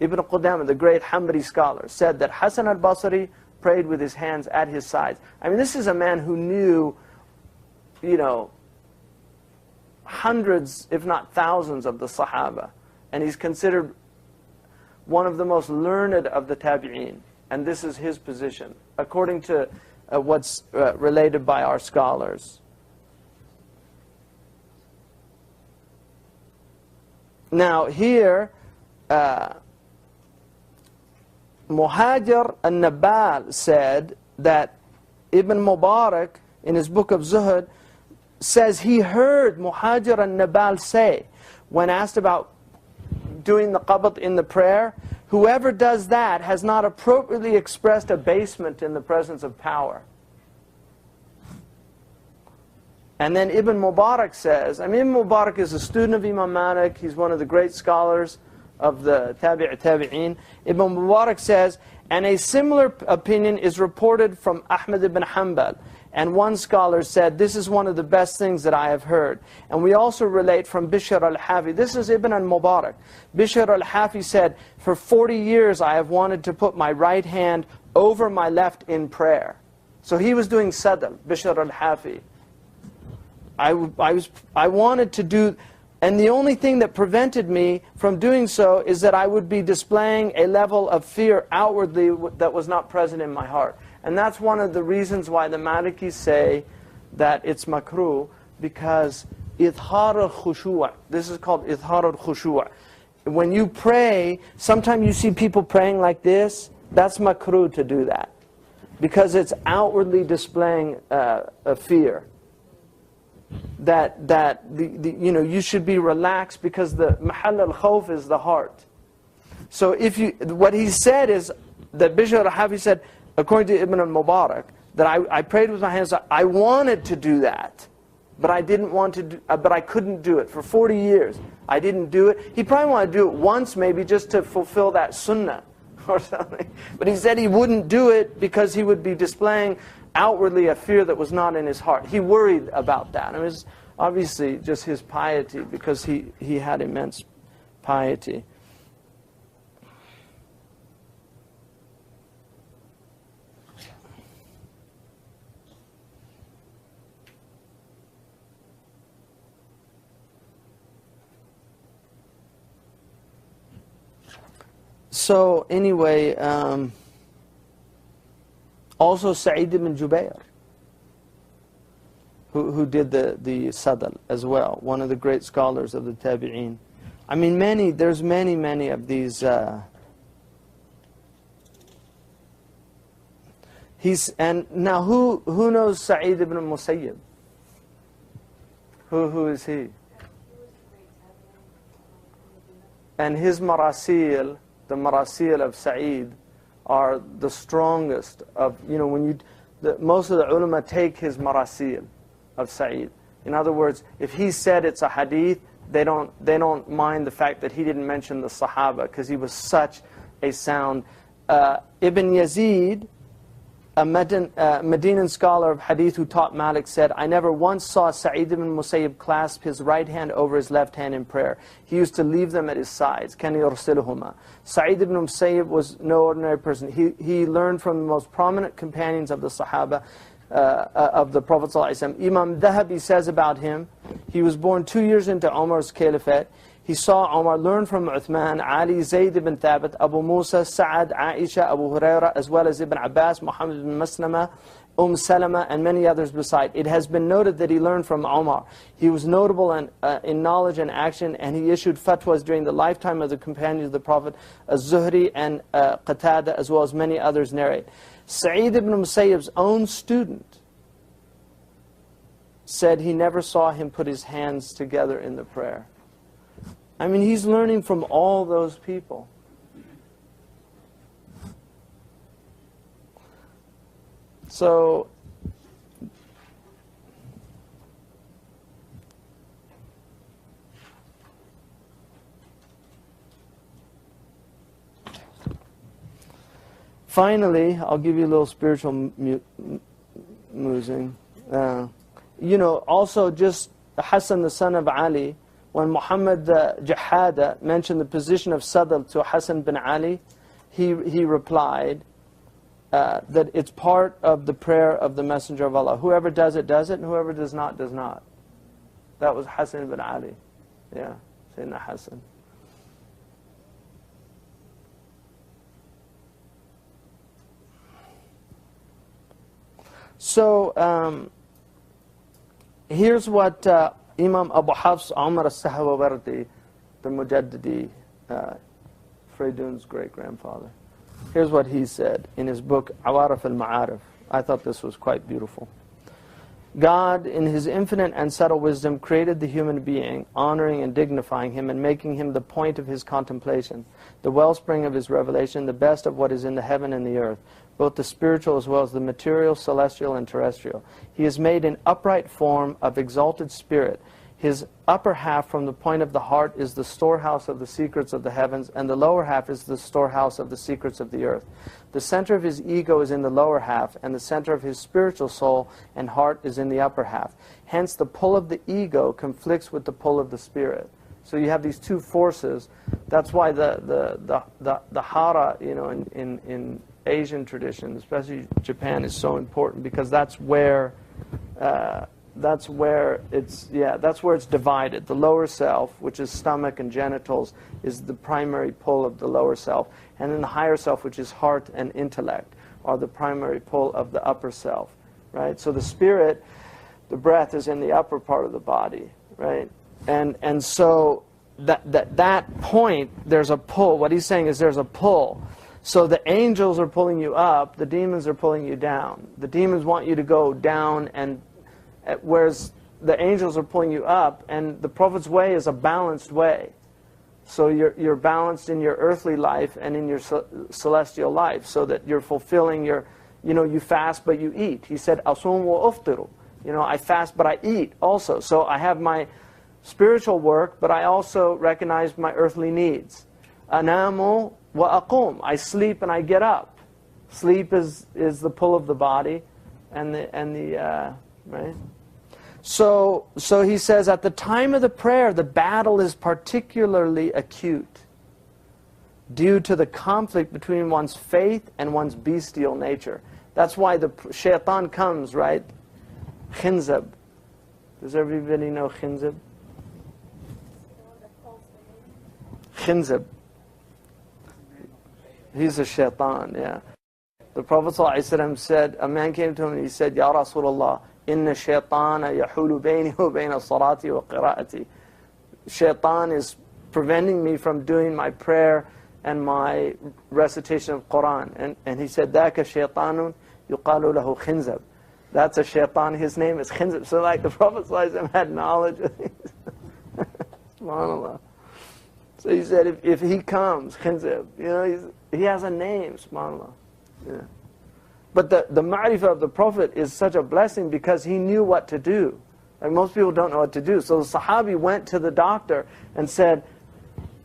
Ibn Qudama, the great Hanbali scholar, said that Hasan al-Basri prayed with his hands at his sides. I mean, this is a man who knew, hundreds, if not thousands, of the Sahaba. And he's considered one of the most learned of the tabi'een. And this is his position, according to what's related by our scholars. Now here, Muhajir al-Nabal said that Ibn Mubarak, in his book of Zuhud, says he heard Muhajir al-Nabal say, when asked about doing the qabd in the prayer, whoever does that has not appropriately expressed abasement in the presence of power. And then Ibn Mubarak says, Ibn Mubarak is a student of Imam Malik, he's one of the great scholars of the tabi'een. Ibn Mubarak says, and a similar opinion is reported from Ahmad ibn Hanbal. And one scholar said, this is one of the best things that I have heard. And we also relate from Bishr al-Hafi. This is Ibn al-Mubarak. Bishr al-Hafi said, for 40 years I have wanted to put my right hand over my left in prayer. So he was doing sadal, Bishr al-Hafi. I wanted to do, and the only thing that prevented me from doing so is that I would be displaying a level of fear outwardly that was not present in my heart. And that's one of the reasons why the Malikis say that it's makruh, because idhar al-khushu'. This is called idhar al-khushu'. When you pray, sometimes you see people praying like this. That's makruh to do that, because it's outwardly displaying a fear. That you should be relaxed, because the mahal al-khawf is the heart. So what he said is that Bishr al-Hafi said, according to Ibn al-Mubarak, that I prayed with my hands. I wanted to do that, but I didn't want to do, but I couldn't do it for 40 years. I didn't do it. He probably wanted to do it once, maybe just to fulfill that sunnah or something. But he said he wouldn't do it because he would be displaying outwardly a fear that was not in his heart. He worried about that. It was obviously just his piety, because he had immense piety. So anyway, also Sa'id ibn Jubair, who did the sadal as well, one of the great scholars of the tabi'een. I mean, there's many of these. And now who knows Sa'id ibn Musayyib? Who is he? And his marasil, the marasil of Sa'id, are the strongest of, most of the ulama take his marasil of Sa'id. In other words, if he said it's a hadith, they don't mind the fact that he didn't mention the Sahaba, because he was such a sound. Ibn Yazid, a Medinan scholar of hadith who taught Malik, said, I never once saw Sa'id ibn Musayyib clasp his right hand over his left hand in prayer. He used to leave them at his sides. Kan yursiluhuma. Sa'id ibn Musayyib was no ordinary person. He learned from the most prominent companions of the Sahaba, of the Prophet ﷺ. Imam Dhahabi says about him, he was born 2 years into Umar's caliphate. He saw Umar learn from Uthman, Ali, Zayd ibn Thabit, Abu Musa, Sa'ad, Aisha, Abu Huraira, as well as Ibn Abbas, Muhammad ibn Maslama, Salama, and many others beside. It has been noted that he learned from Umar. He was notable in knowledge and action, and he issued fatwas during the lifetime of the companions of the Prophet, Az-Zuhri and Qatada, as well as many others narrate. Sa'id ibn Musayyib's own student said he never saw him put his hands together in the prayer. I mean, he's learning from all those people. So, finally, I'll give you a little spiritual musing. You know, also just Hassan, the son of Ali, when Muhammad Jahada mentioned the position of Sadl to Hassan bin Ali, he replied that it's part of the prayer of the Messenger of Allah. Whoever does it, and whoever does not, does not. That was Hassan bin Ali. Yeah, Sayyidina Hassan. So, here's what Imam Abu Hafs Umar al-Sahawawardi, the Mujaddidi, Freydun's great-grandfather. Here's what he said in his book, Awarif al-Ma'arif. I thought this was quite beautiful. God, in His infinite and subtle wisdom, created the human being, honoring and dignifying him and making him the point of His contemplation, the wellspring of His revelation, the best of what is in the heaven and the earth, both the spiritual as well as the material, celestial, and terrestrial. He is made in upright form of exalted spirit. His upper half from the point of the heart is the storehouse of the secrets of the heavens, and the lower half is the storehouse of the secrets of the earth. The center of his ego is in the lower half, and the center of his spiritual soul and heart is in the upper half. Hence, the pull of the ego conflicts with the pull of the spirit. So you have these two forces. That's why the hara, you know, in Asian tradition, especially Japan, is so important, because that's where it's divided. The lower self, which is stomach and genitals, is the primary pull of the lower self, and then the higher self, which is heart and intellect, are the primary pull of the upper self, right? So the spirit, the breath, is in the upper part of the body, right? And so that point, there's a pull. What he's saying is there's a pull. So the angels are pulling you up, the demons are pulling you down. The demons want you to go down, and whereas the angels are pulling you up, and the Prophet's way is a balanced way. So you're balanced in your earthly life and in your celestial life, so that you're fulfilling your, you know, you fast but you eat. He said, "Asum wa uftiru." You know, I fast but I eat also. So I have my spiritual work, but I also recognize my earthly needs. Anamu wa aqum. I sleep and I get up. Sleep is the pull of the body, and the right. So he says, at the time of the prayer, the battle is particularly acute due to the conflict between one's faith and one's bestial nature. That's why the Shaytan comes, right? Khinzab. Does everybody know Khinzab? Khinzab. He's a Shaytan, yeah. The Prophet ﷺ said, a man came to him and he said, Ya Rasulullah, Inna shaytana yahulu bayni wa bayna salati wa qira'ati. Shaytan is preventing me from doing my prayer and my recitation of Quran. And he said, Daka shaytanun yuqalu lahu khinzab. That's a shaytan, his name is Khinzab. So like the Prophet ﷺ had knowledge of these. SubhanAllah. So he said, if he comes, Khinzab, you know, he has a name, SubhanAllah. Yeah. But the ma'rifah of the Prophet is such a blessing because he knew what to do. Like most people don't know what to do. So the Sahabi went to the doctor and said,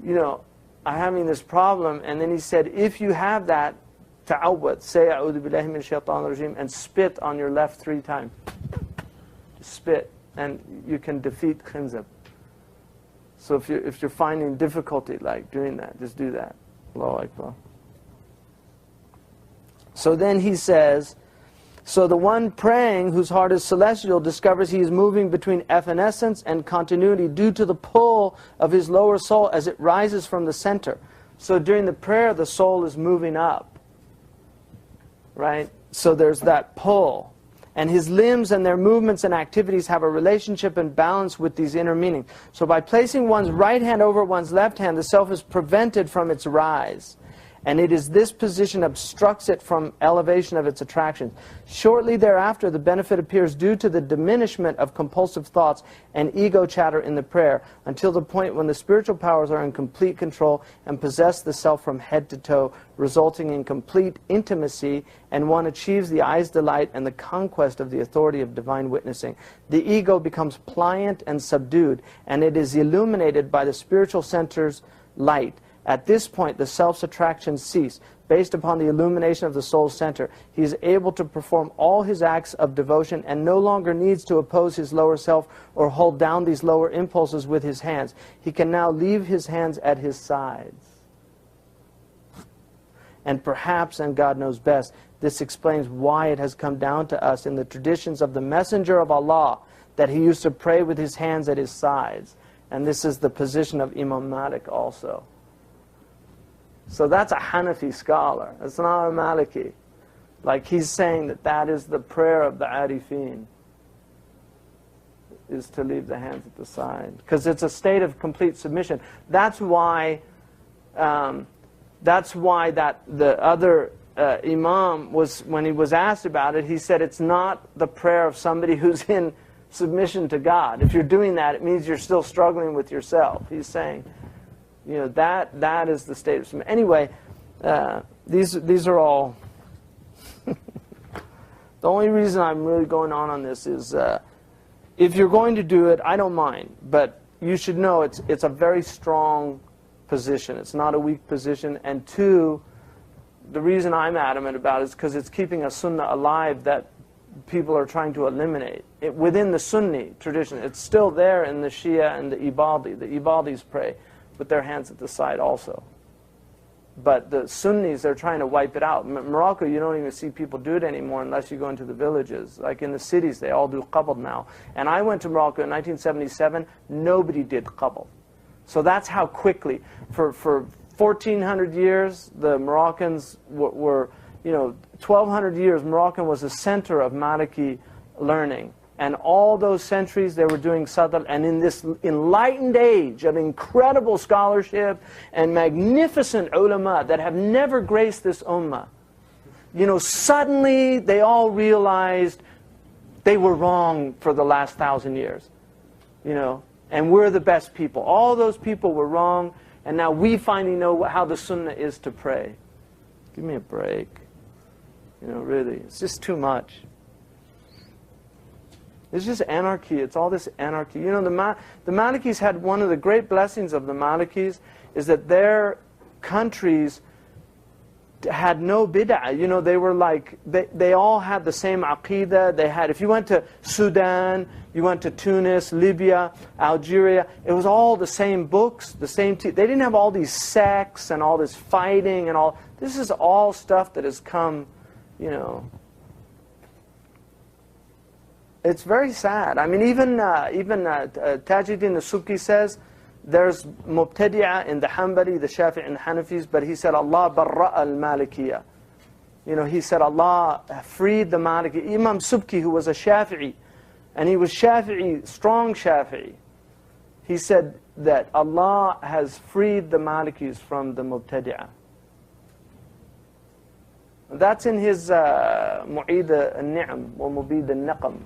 you know, I'm having this problem. And then he said, if you have that, ta'awwad, say a'udhu billahi min shaytan rajim, and spit on your left 3 times. Spit, and you can defeat khinzab. So if you're finding difficulty like doing that, just do that. Allahu Akbar. So then he says, so the one praying whose heart is celestial discovers he is moving between evanescence and continuity due to the pull of his lower soul as it rises from the center. So during the prayer, the soul is moving up, right? So there's that pull. And his limbs and their movements and activities have a relationship and balance with these inner meanings. So by placing one's right hand over one's left hand, the self is prevented from its rise. And it is this position obstructs it from elevation of its attractions. Shortly thereafter, the benefit appears due to the diminishment of compulsive thoughts and ego chatter in the prayer, until the point when the spiritual powers are in complete control and possess the self from head to toe, resulting in complete intimacy, and one achieves the eye's delight and the conquest of the authority of divine witnessing. The ego becomes pliant and subdued, and it is illuminated by the spiritual center's light. At this point, the self's attractions cease. Based upon the illumination of the soul's center, he is able to perform all his acts of devotion and no longer needs to oppose his lower self or hold down these lower impulses with his hands. He can now leave his hands at his sides. And perhaps, and God knows best, this explains why it has come down to us in the traditions of the Messenger of Allah that he used to pray with his hands at his sides. And this is the position of Imam Malik also. So that's a Hanafi scholar. It's not a Maliki. Like he's saying that that is the prayer of the Arifin, is to leave the hands at the side. Because it's a state of complete submission. That's why the other Imam, when he was asked about it, he said it's not the prayer of somebody who's in submission to God. If you're doing that, it means you're still struggling with yourself. He's saying, you know, that is the state of submission. Anyway, these are all... The only reason I'm really going on this is, if you're going to do it, I don't mind. But you should know it's a very strong position. It's not a weak position. And 2, the reason I'm adamant about it is because it's keeping a sunnah alive that people are trying to eliminate. Within the Sunni tradition, it's still there in the Shia and the Ibadi. The Ibadis pray with their hands at the side also. But the Sunnis, they're trying to wipe it out. Morocco, you don't even see people do it anymore unless you go into the villages. Like in the cities, they all do qabd now. And I went to Morocco in 1977, nobody did qabd. So that's how quickly, for 1,400 years, the Moroccans were, 1,200 years, Moroccan was the center of Maliki learning. And all those centuries they were doing sadr, and in this enlightened age of incredible scholarship and magnificent ulama that have never graced this ummah, suddenly they all realized they were wrong for the last 1,000 years. And we're the best people. All those people were wrong, and now we finally know how the sunnah is to pray. Give me a break. Really, it's just too much. It's just anarchy. It's all this anarchy. The Malikis had one of the great blessings of the Malikis is that their countries had no bid'ah. They were like, they all had the same aqidah. They had, if you went to Sudan, you went to Tunis, Libya, Algeria, it was all the same books, the same they didn't have all these sects and all this fighting and all. This is all stuff that has come, It's very sad. I mean, even Tajuddin al-Subki says there's mubtadi'ah in the Hanbali, the Shafi'i and the Hanafis, but he said Allah barra'a al-Malikiyah. He said Allah freed the Maliki. Imam Subki, who was a Shafi'i, and he was Shafi'i, strong Shafi'i, he said that Allah has freed the Malikis from the mubtadi'ah. That's in his Mu'id al-Ni'am wa Mubid al-Naqam.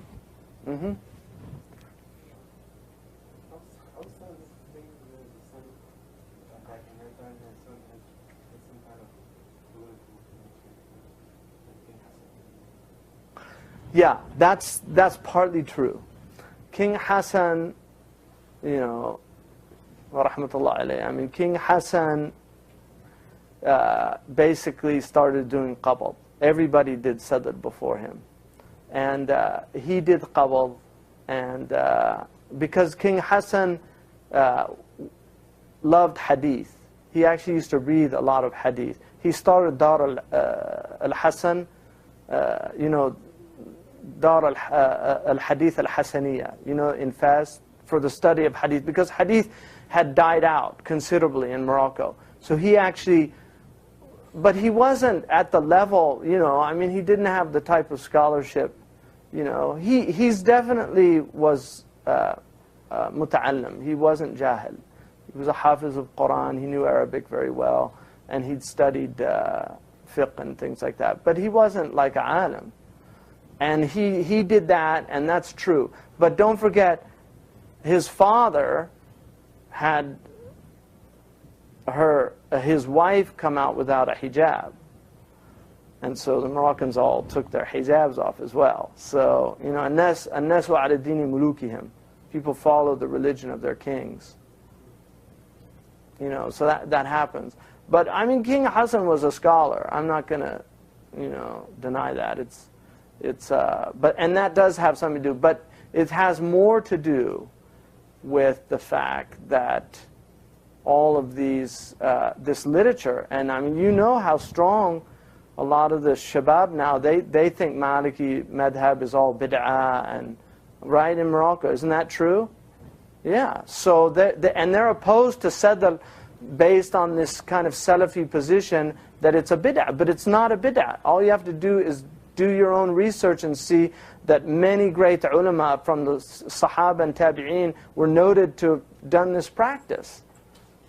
Yeah, that's partly true. King Hassan, you know, wa rahmatullah alayhi, I mean, King Hassan basically started doing qabd. Everybody did sadr before him. And he did qabd, and because King Hassan loved hadith, he actually used to read a lot of hadith. He started Dar al-Hassan, you know, Dar al-Hadith al-Hassaniyah, you know, in Fas, for the study of hadith, because hadith had died out considerably in Morocco. So he actually, but he wasn't at the level, you know, I mean, he didn't have the type of scholarship, you know. He's definitely was muta'allim. He wasn't jahil. He was a hafiz of Quran. He knew Arabic very well, and he'd studied fiqh and things like that. But he wasn't like a alim. And he did that, and that's true. But don't forget, his father had his wife come out without a hijab. And so the Moroccans all took their hijabs off as well. So, you know, الناس على دين ملوكهم. People follow the religion of their kings. You know, so that happens. But, I mean, King Hassan was a scholar. I'm not going to, you know, deny that. And that does have something to do. But it has more to do with the fact that all of these, this literature, and I mean, you know how strong a lot of the shabab now, they think Maliki madhhab is all bid'ah, and right, in Morocco. Isn't that true? Yeah. So and they're opposed to sadr based on this kind of Salafi position that it's a bid'ah, but it's not a bid'ah. All you have to do is do your own research and see that many great ulama from the Sahaba and Tabi'een were noted to have done this practice.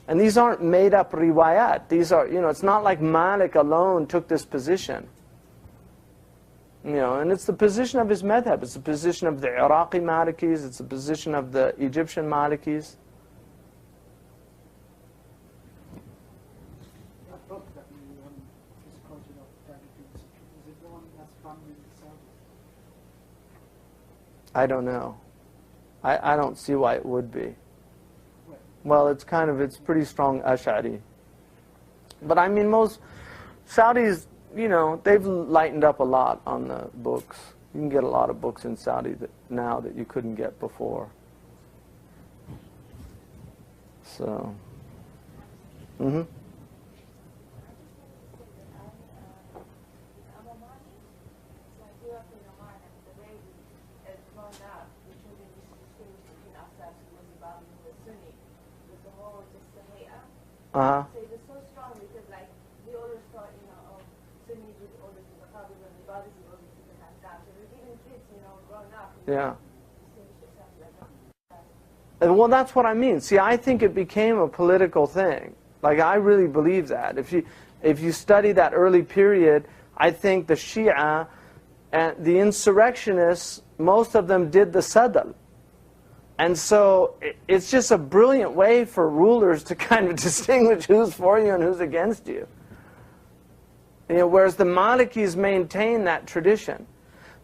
And these aren't made up riwayat. These are, you know, it's not like Malik alone took this position. You know, and it's the position of his madhab. It's the position of the Iraqi Malikis. It's the position of the Egyptian Malikis. That book that you just quoted of Tabi'een, is it the one that's found in the South? I don't know. I don't see why it would be. Well, it's pretty strong Ash'ari. But I mean, most Saudis, you know, they've lightened up a lot on the books. You can get a lot of books in Saudi now that you couldn't get before. So, So it was so strong because, like, we always thought, you know, Sunnis would always be the Qadis and the Ibadis would always be the Haqqas. So even kids, you know, growing up, yeah. distinguish yourself like that. Well, that's what I mean. See, I think it became a political thing. Like, I really believe that. If you study that early period, I think the Shia and the insurrectionists, most of them did the sadr. And so it's just a brilliant way for rulers to kind of distinguish who's for you and who's against you. You know, whereas the Malikis maintain that tradition.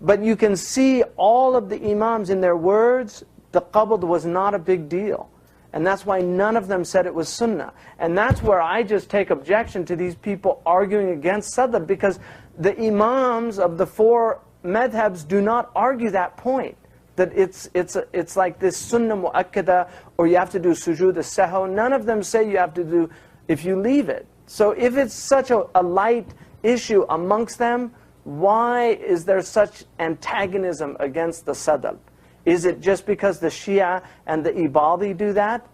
But you can see all of the Imams in their words, the qabd was not a big deal. And that's why none of them said it was sunnah. And that's where I just take objection to these people arguing against sadr, because the Imams of the four madhhabs do not argue that point. That it's like this sunnah mu'akkada, or you have to do sujood as-sahw. None of them say you have to do if you leave it. So if it's such a light issue amongst them, why is there such antagonism against the sadr? Is it just because the Shia and the Ibadi do that?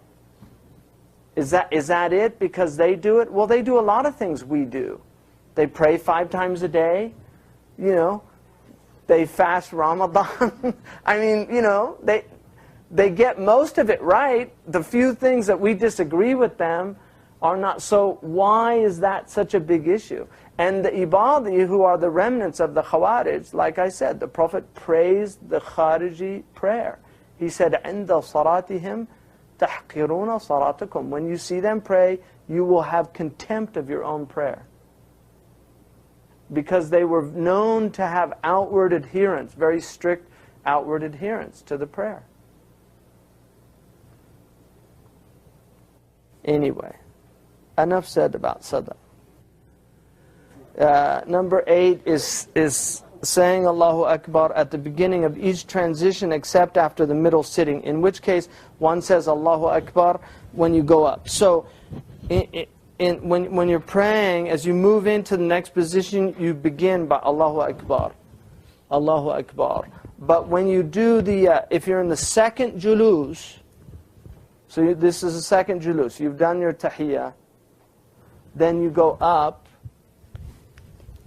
Is that it? Because they do it? Well, they do a lot of things we do. They pray 5 times a day, you know. They fast Ramadan. I mean, you know, they get most of it right. The few things that we disagree with them are not. So why is that such a big issue? And the Ibadi, who are the remnants of the Khawarij, like I said, the Prophet praised the Khariji prayer. He said, عِنْدَ صَلَاتِهِمْ تَحْقِرُونَ صَلَاتَكُمْ. When you see them pray, you will have contempt of your own prayer. because they were known to have outward adherence, very strict outward adherence to the prayer. Anyway, enough said about sadaqah. Number 8 is saying Allahu Akbar at the beginning of each transition except after the middle sitting, in which case one says Allahu Akbar when you go up. So when you're praying, as you move into the next position, you begin by Allahu Akbar, Allahu Akbar. But when you do if you're in the second julus, so this is the second julus, you've done your tahiyyah, then you go up,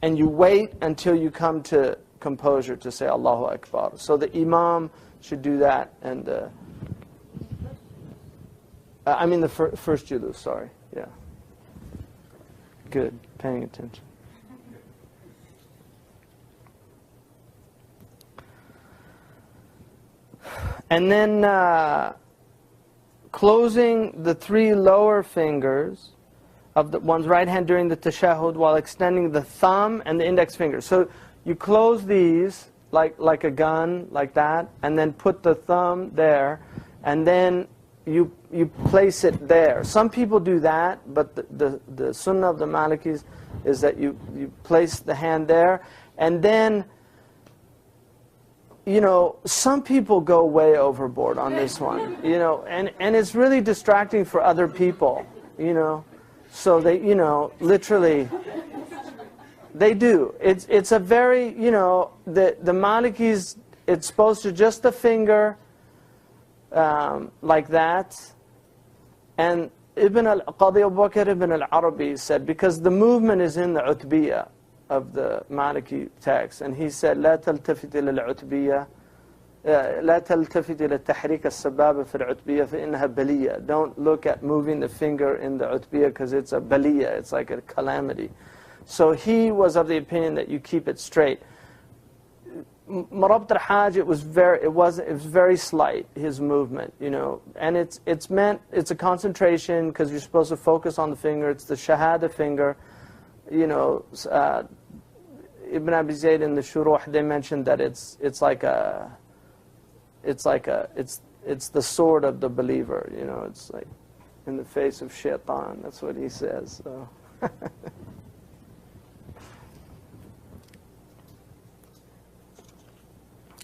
and you wait until you come to composure to say Allahu Akbar. So the imam should do that, and I mean the first julus, sorry, yeah. Good, paying attention. And then closing the 3 lower fingers of one's right hand during the tashahhud while extending the thumb and the index finger. So you close these like a gun, like that, and then put the thumb there, and then you place it there. Some people do that, but the sunnah of the Malikis is that you place the hand there, and then, you know, some people go way overboard on this one, you know, and it's really distracting for other people, you know. So they, you know, literally, they do. It's a very, you know, the Malikis, it's supposed to just the finger, like that. And Qadi Abu Bakr ibn al-Arabi said, because the movement is in the utbiyah of the Maliki text, and he said, لا تلتفت إلى العتبية لا تلتفت إلى تحريك السبابة في العتبية فإنها بلية. Don't look at moving the finger in the utbiyah because it's a baliya, it's like a calamity. So he was of the opinion that you keep it straight. Marabt al-Hajj, it was very slight, his movement, you know, and it's a concentration because you're supposed to focus on the finger. It's the shahada finger, you know. Ibn Abi Zayd in the Shuruh, they mentioned that it's the sword of the believer, you know. It's like in the face of Shaytan. That's what he says. So.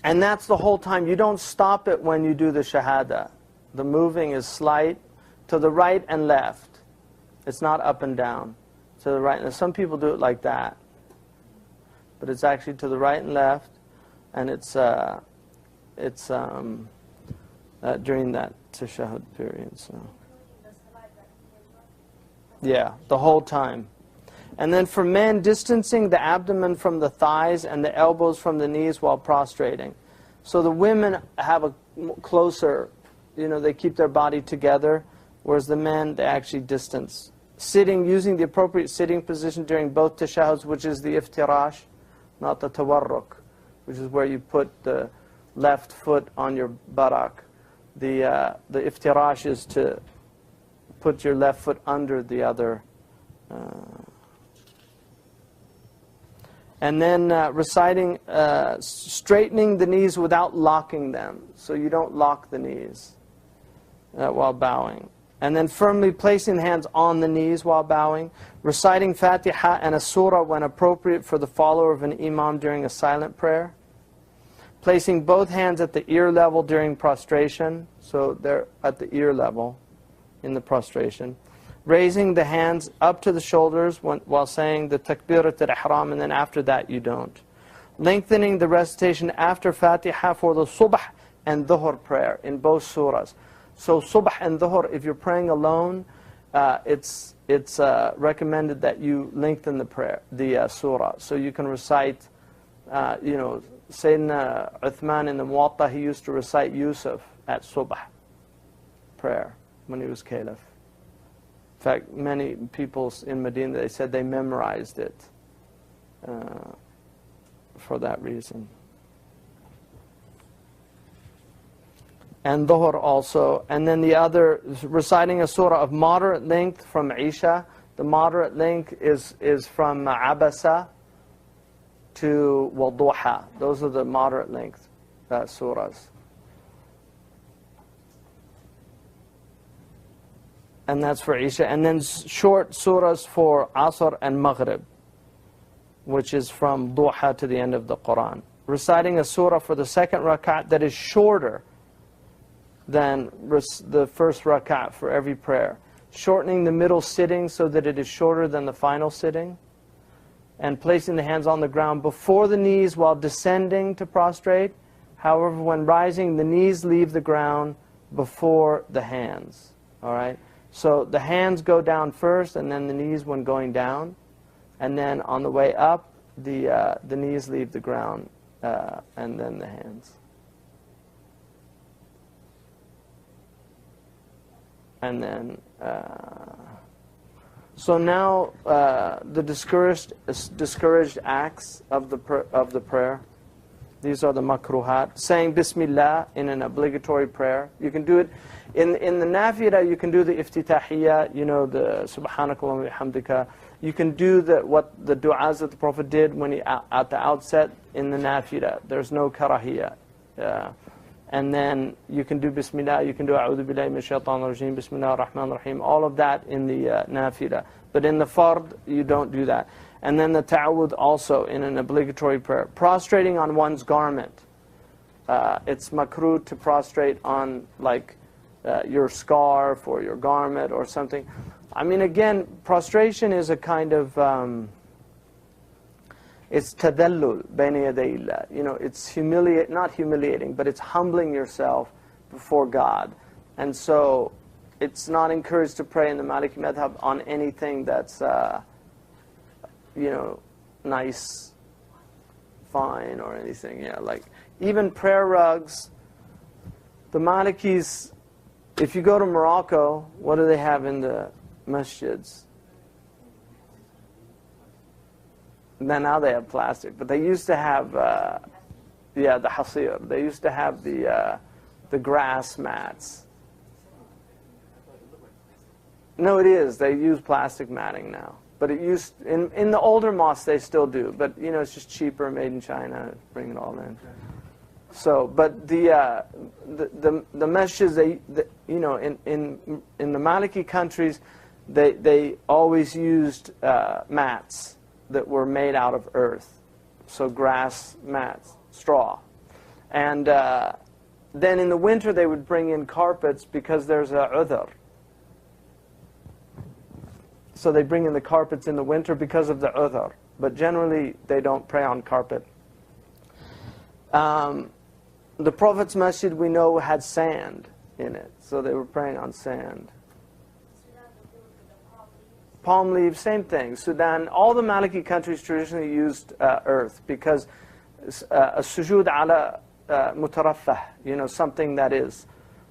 And that's the whole time. You don't stop it when you do the shahada. The moving is slight to the right and left. It's not up and down. To the right. Now, some people do it like that, but it's actually to the right and left, and it's during that tashahhud period. So, yeah, the whole time. And then for men, distancing the abdomen from the thighs and the elbows from the knees while prostrating. So the women have a closer, you know, they keep their body together, whereas the men, they actually distance. Sitting, using the appropriate sitting position during both tashahhuds, which is the iftirash, not the tawarruk, which is where you put the left foot on your buttock. The iftirash is to put your left foot under the other. And then reciting, straightening the knees without locking them. So you don't lock the knees while bowing. And then firmly placing the hands on the knees while bowing. Reciting Fatiha and a surah when appropriate for the follower of an imam during a silent prayer. Placing both hands at the ear level during prostration. So they're at the ear level in the prostration. Raising the hands up to the shoulders while saying the takbirat al-ihram, and then after that you don't. Lengthening the recitation after Fatiha for the subh and dhuhr prayer in both surahs. So subh and dhuhr, if you're praying alone, it's recommended that you lengthen the prayer, the surah. So you can recite, you know, Sayyidina Uthman in the Muwatta, he used to recite Yusuf at subh prayer when he was caliph. In fact, many people in Medina, they said they memorized it for that reason. And dhuhr also. And then the other, reciting a surah of moderate length from Isha. The moderate length is from Abasa to Wal-Duha. Those are the moderate length surahs. And that's for Isha. And then short surahs for Asr and Maghrib, which is from Duha to the end of the Quran. Reciting a surah for the second rak'at that is shorter than the first rak'at for every prayer. Shortening the middle sitting so that it is shorter than the final sitting. And placing the hands on the ground before the knees while descending to prostrate. However, when rising, the knees leave the ground before the hands. All right? So the hands go down first, and then the knees when going down. And then on the way up, the knees leave the ground, and then the hands. And then, so now the discouraged acts of the prayer. These are the makruhat. Saying Bismillah in an obligatory prayer. You can do it in the nafilah. You can do the iftitahiyya. You know, the Subhanakallah wa bihamdika. You can do what the du'as that the Prophet did when he at the outset in the nafilah. There's no karahiyya. And then you can do Bismillah. You can do A'udhu billahi min shaytan rajim. Bismillah ar-Rahman ar-Rahim. All of that in the nafilah. But in the fard, you don't do that. And then the ta'awudh also in an obligatory prayer. Prostrating on one's garment. It's makruh to prostrate on like your scarf or your garment or something. I mean, again, prostration is a kind of, it's tadallul bayna yaday Allah. You know, it's not humiliating, but it's humbling yourself before God. And so it's not encouraged to pray in the Maliki madhhab on anything that's, you know, nice, fine, or anything. Yeah, like even prayer rugs. The Malikis, if you go to Morocco, what do they have in the masjids? Now they have plastic, but they used to have, yeah, the hasir. They used to have the grass mats. No, it is. They use plastic matting now. But it used in the older mosques they still do, but you know it's just cheaper, made in China, bring it all in. So, but the masjids, you know, in the Maliki countries, they always used mats that were made out of earth, so grass mats, straw, and then in the winter they would bring in carpets because there's a udhr. So they bring in the carpets in the winter because of the udhr. But generally, they don't pray on carpet. The Prophet's masjid, we know, had sand in it. So they were praying on sand. Palm leaves, same thing. Sudan, all the Maliki countries traditionally used earth because a sujood ala mutaraffah, you know, something that is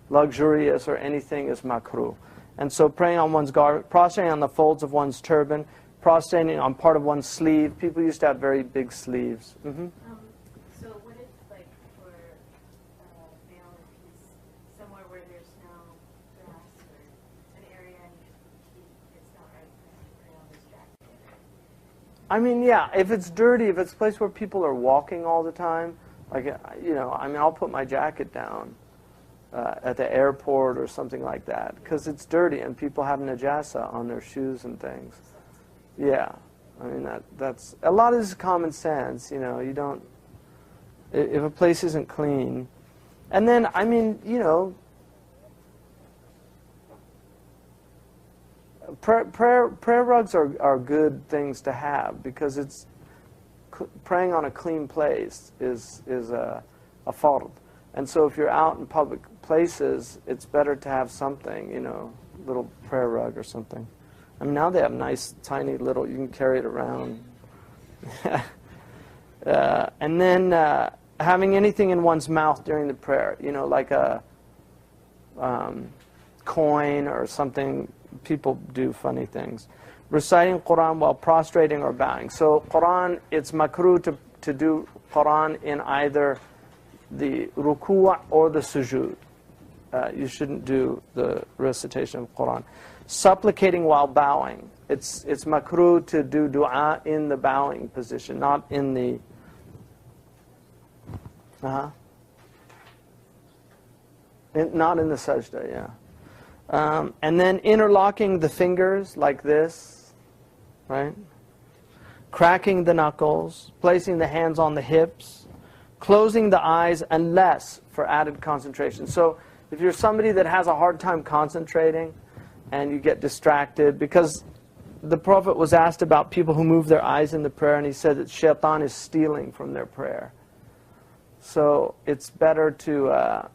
luxurious or anything is makruh. And so praying on one's garment, prostrating on the folds of one's turban, prostrating on part of one's sleeve. People used to have very big sleeves. Mm-hmm. So what if, like, for male, if he's somewhere where there's no grass or an area and it's not right for him to pray on his jacket? I mean, yeah, if it's dirty, if it's a place where people are walking all the time, like, you know, I mean, I'll put my jacket down. At the airport or something like that, because it's dirty and people have najasa on their shoes and things. Yeah, I mean that's a lot of this is common sense. You know, you don't, if a place isn't clean, and then I mean, you know, prayer rugs are good things to have because it's praying on a clean place is a fard. And so if you're out in public places, it's better to have something, you know, little prayer rug or something. I mean, now they have nice, tiny little, you can carry it around. And then having anything in one's mouth during the prayer, you know, like a coin or something. People do funny things. Reciting Quran while prostrating or bowing. So Quran, it's makruh to do Quran in either the ruku' or the sujood. You shouldn't do the recitation of Quran. Supplicating while bowing. It's makruh to do dua in the bowing position, not in the Uh-huh. Not in the sajda, yeah. And then interlocking the fingers like this, right? Cracking the knuckles, placing the hands on the hips, closing the eyes unless for added concentration. So if you're somebody that has a hard time concentrating and you get distracted, because the Prophet was asked about people who move their eyes in the prayer, and he said that Shaytan is stealing from their prayer. So it's better to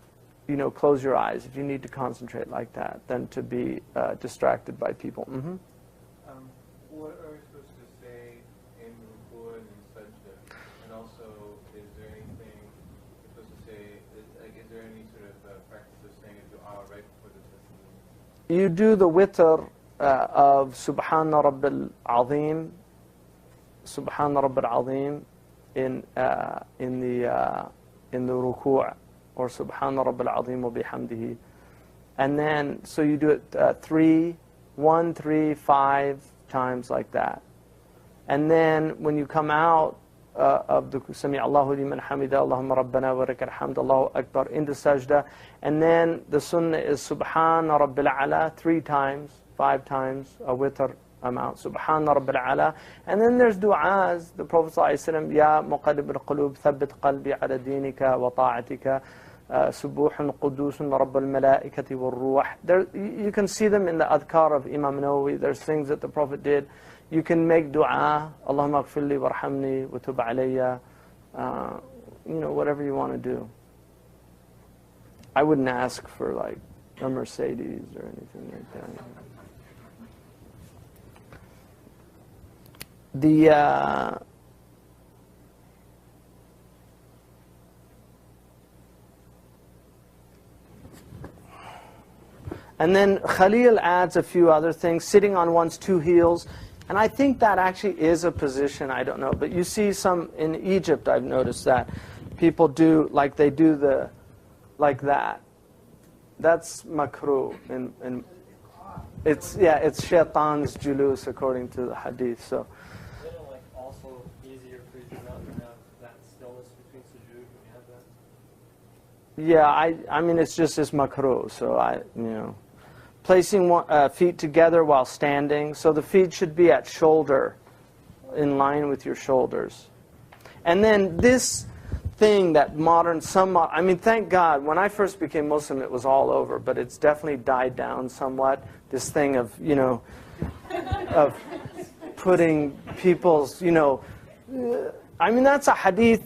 close your eyes if you need to concentrate like that than to be distracted by people. Mm-hmm. What are we supposed to say in ruku and in sajda? And also, is there anything we're supposed to say, is there any sort of practice of saying a dua right before the taslim? You do the witr of Subhana Rabbil Azim, Subhana Rabbil Azim in the ruku', or Subhana Rabbil Azim wa bihamdihi. And then, so you do it 1, 3, 5 times like that. And then when you come out of the Sami Allahu liman hamida, Allahumma rabbana wa lakal hamd, Allahu akbar, in the sajda. And then the sunnah is Subhana Rabbil A'la 3 times, 5 times, a witr amount, Subhana Rabbil A'la. And then there's du'as. The Prophet ﷺ, Ya muqallib al-qulub, thabbit qalbi ala dinika wa ta'atika, Subuhun Qudusun Rabbul Malaikati wal Ruh. You can see them in the adhkar of Imam Nawawi. There's things that the Prophet did. You can make dua, Allahumma aghfirli warhamni wa tub alayya, whatever you want to do. I wouldn't ask for like a Mercedes or anything like that. And then Khalil adds a few other things, sitting on one's 2 heels. And I think that actually is a position, I don't know. But you see some, in Egypt I've noticed that, people do, like they do like that. That's makruh. It's Shaytan's julus according to the hadith. So. Is it like also easier for you to not have that stillness between sujood when you have that? Yeah, I mean it's makruh. So placing feet together while standing. So the feet should be at shoulder, in line with your shoulders. And then this thing that thank God, when I first became Muslim it was all over, but it's definitely died down somewhat. This thing of, of putting people's, that's a hadith.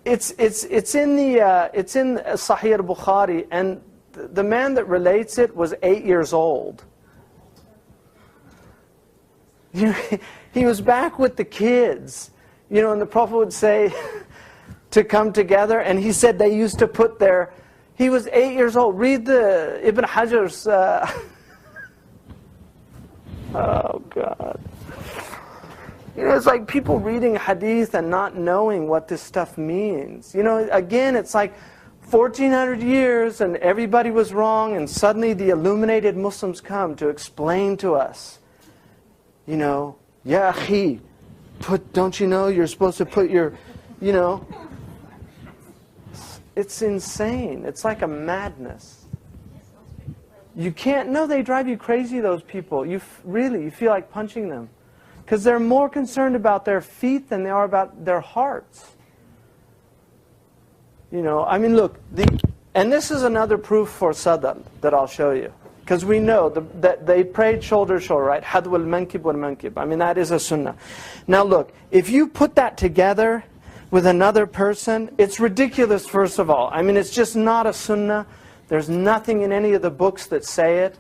It's in Sahih al-Bukhari, and the man that relates it was 8 years old. He was back with the kids, and the Prophet would say to come together, and he said they used to put he was 8 years old. Read the Ibn Hajar's, oh God. It's like people reading hadith and not knowing what this stuff means. Again, it's like 1400 years and everybody was wrong, and suddenly the illuminated Muslims come to explain to us, Ya akhi, don't you know you're supposed to put your, it's insane. It's like a madness. You can't, they drive you crazy, those people. You feel like punching them. Because they're more concerned about their feet than they are about their hearts. Look, and this is another proof for sadr that I'll show you. Because we know that they prayed shoulder to shoulder, right? Hadwal mankib wal mankib. That is a sunnah. Now look, if you put that together with another person, it's ridiculous, first of all. It's just not a sunnah. There's nothing in any of the books that say it.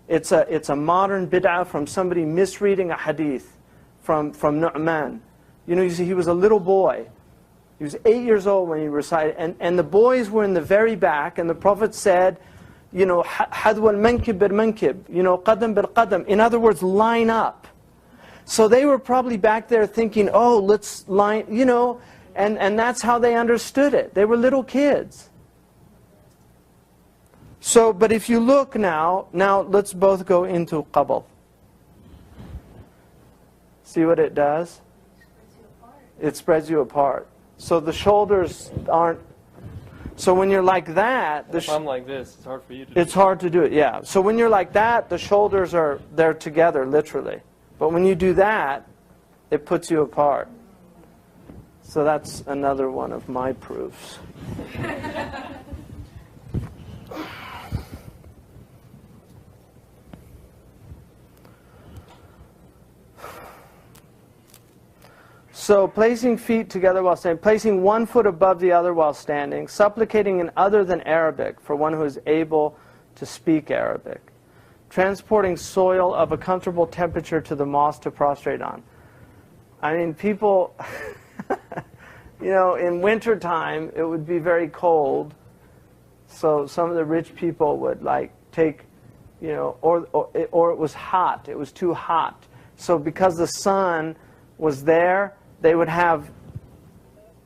It's a modern bid'ah from somebody misreading a hadith from Nu'man. You see, he was a little boy. He was 8 years old when he recited, and the boys were in the very back, and the Prophet said, hadwa al-mankib bil-mankib, qadam bil-qadam. In other words, line up. So they were probably back there thinking, let's line, and that's how they understood it. They were little kids. So, but if you look now let's both go into qabl. See what it does? It spreads you apart. So the shoulders aren't. So when you're like that, if I'm like this, it's hard for you to it's hard to do it, yeah. So when you're like that, the shoulders they're together, literally. But when you do that, it puts you apart. So that's another one of my proofs. So placing feet together while standing, placing one foot above the other while standing, supplicating in other than Arabic for one who is able to speak Arabic, transporting soil of a comfortable temperature to the mosque to prostrate on. I mean, people, you know, in wintertime it would be very cold, so some of the rich people would like take, you know, or it was hot, it was too hot. So because the sun was there, they would have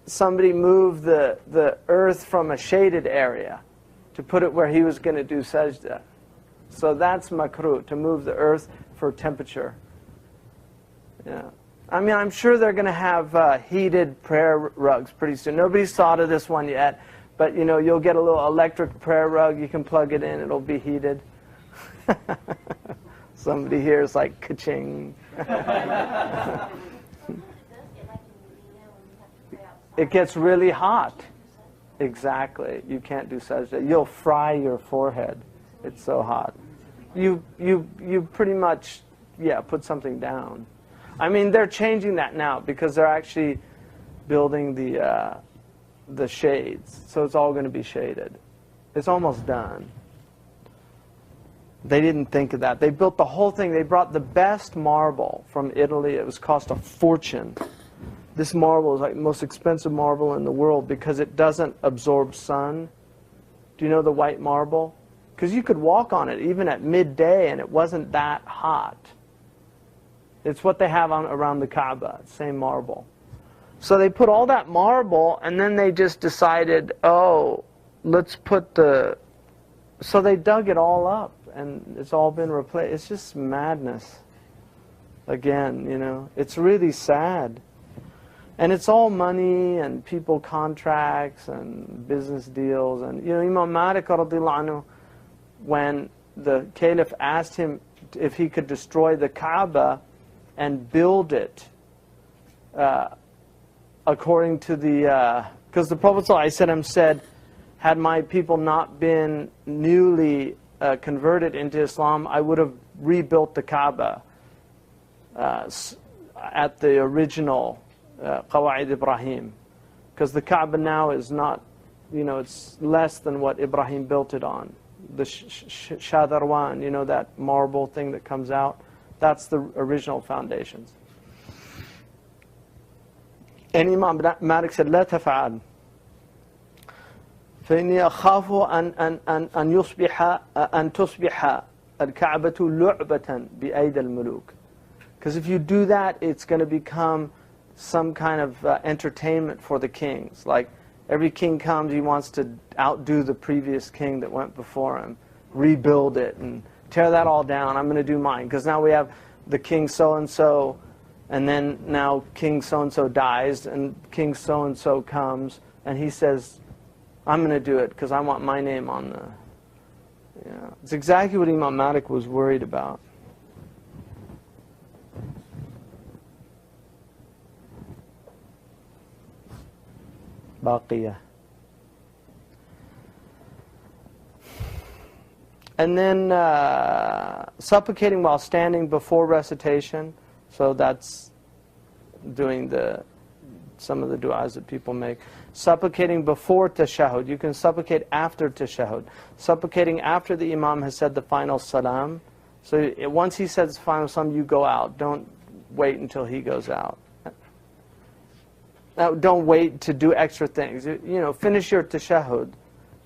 somebody move the earth from a shaded area to put it where he was going to do sajda. So that's makruh, to move the earth for temperature. Yeah. I mean, I'm sure they're going to have heated prayer rugs pretty soon. Nobody's thought of this one yet, but you know, you'll get a little electric prayer rug, you can plug it in, it'll be heated. Somebody here is like, ka-ching. It gets really hot. Exactly. You can't do sajda. You'll fry your forehead. It's so hot. You pretty much, yeah, put something down. I mean, they're changing that now because they're actually building the shades. So it's all going to be shaded. It's almost done. They didn't think of that. They built the whole thing. They brought the best marble from Italy. It was cost a fortune. This marble is like the most expensive marble in the world because it doesn't absorb sun. Do you know the white marble? Because you could walk on it even at midday and it wasn't that hot. It's what they have around the Kaaba, same marble. So they put all that marble and then they just decided, oh, let's put the... So they dug it all up and it's all been replaced. It's just madness. Again, you know, it's really sad. And it's all money and people contracts and business deals. And, you know, Imam Malik radiallahu anhu, when the caliph asked him if he could destroy the Kaaba and build it according to the... because the Prophet ﷺ said, had my people not been newly converted into Islam, I would have rebuilt the Kaaba at the original Qawaid Ibrahim, because the Kaaba now is not, you know, it's less than what Ibrahim built it on. The Shadarwan, you know, that marble thing that comes out, that's the original foundations. And Imam Malik said, لا تفعل فإني أخاف أن تصبح الكعبة لعبة بأيدي الملوك. Because if you do that, it's going to become some kind of entertainment for the kings. Like every king comes, he wants to outdo the previous king that went before him, rebuild it and tear that all down. I'm going to do mine. Because now we have the king so-and-so, and then now king so-and-so dies, and king so-and-so comes, and he says, I'm going to do it because I want my name on the... Yeah. It's exactly what Imam Malik was worried about. Baqiyah. And then supplicating while standing before recitation. So that's doing some of the du'as that people make. Supplicating before tashahhud. You can supplicate after tashahhud. Supplicating after the imam has said the final salam. So once he says the final salam, you go out. Don't wait until he goes out. Now, don't wait to do extra things. You know, finish your tashahhud,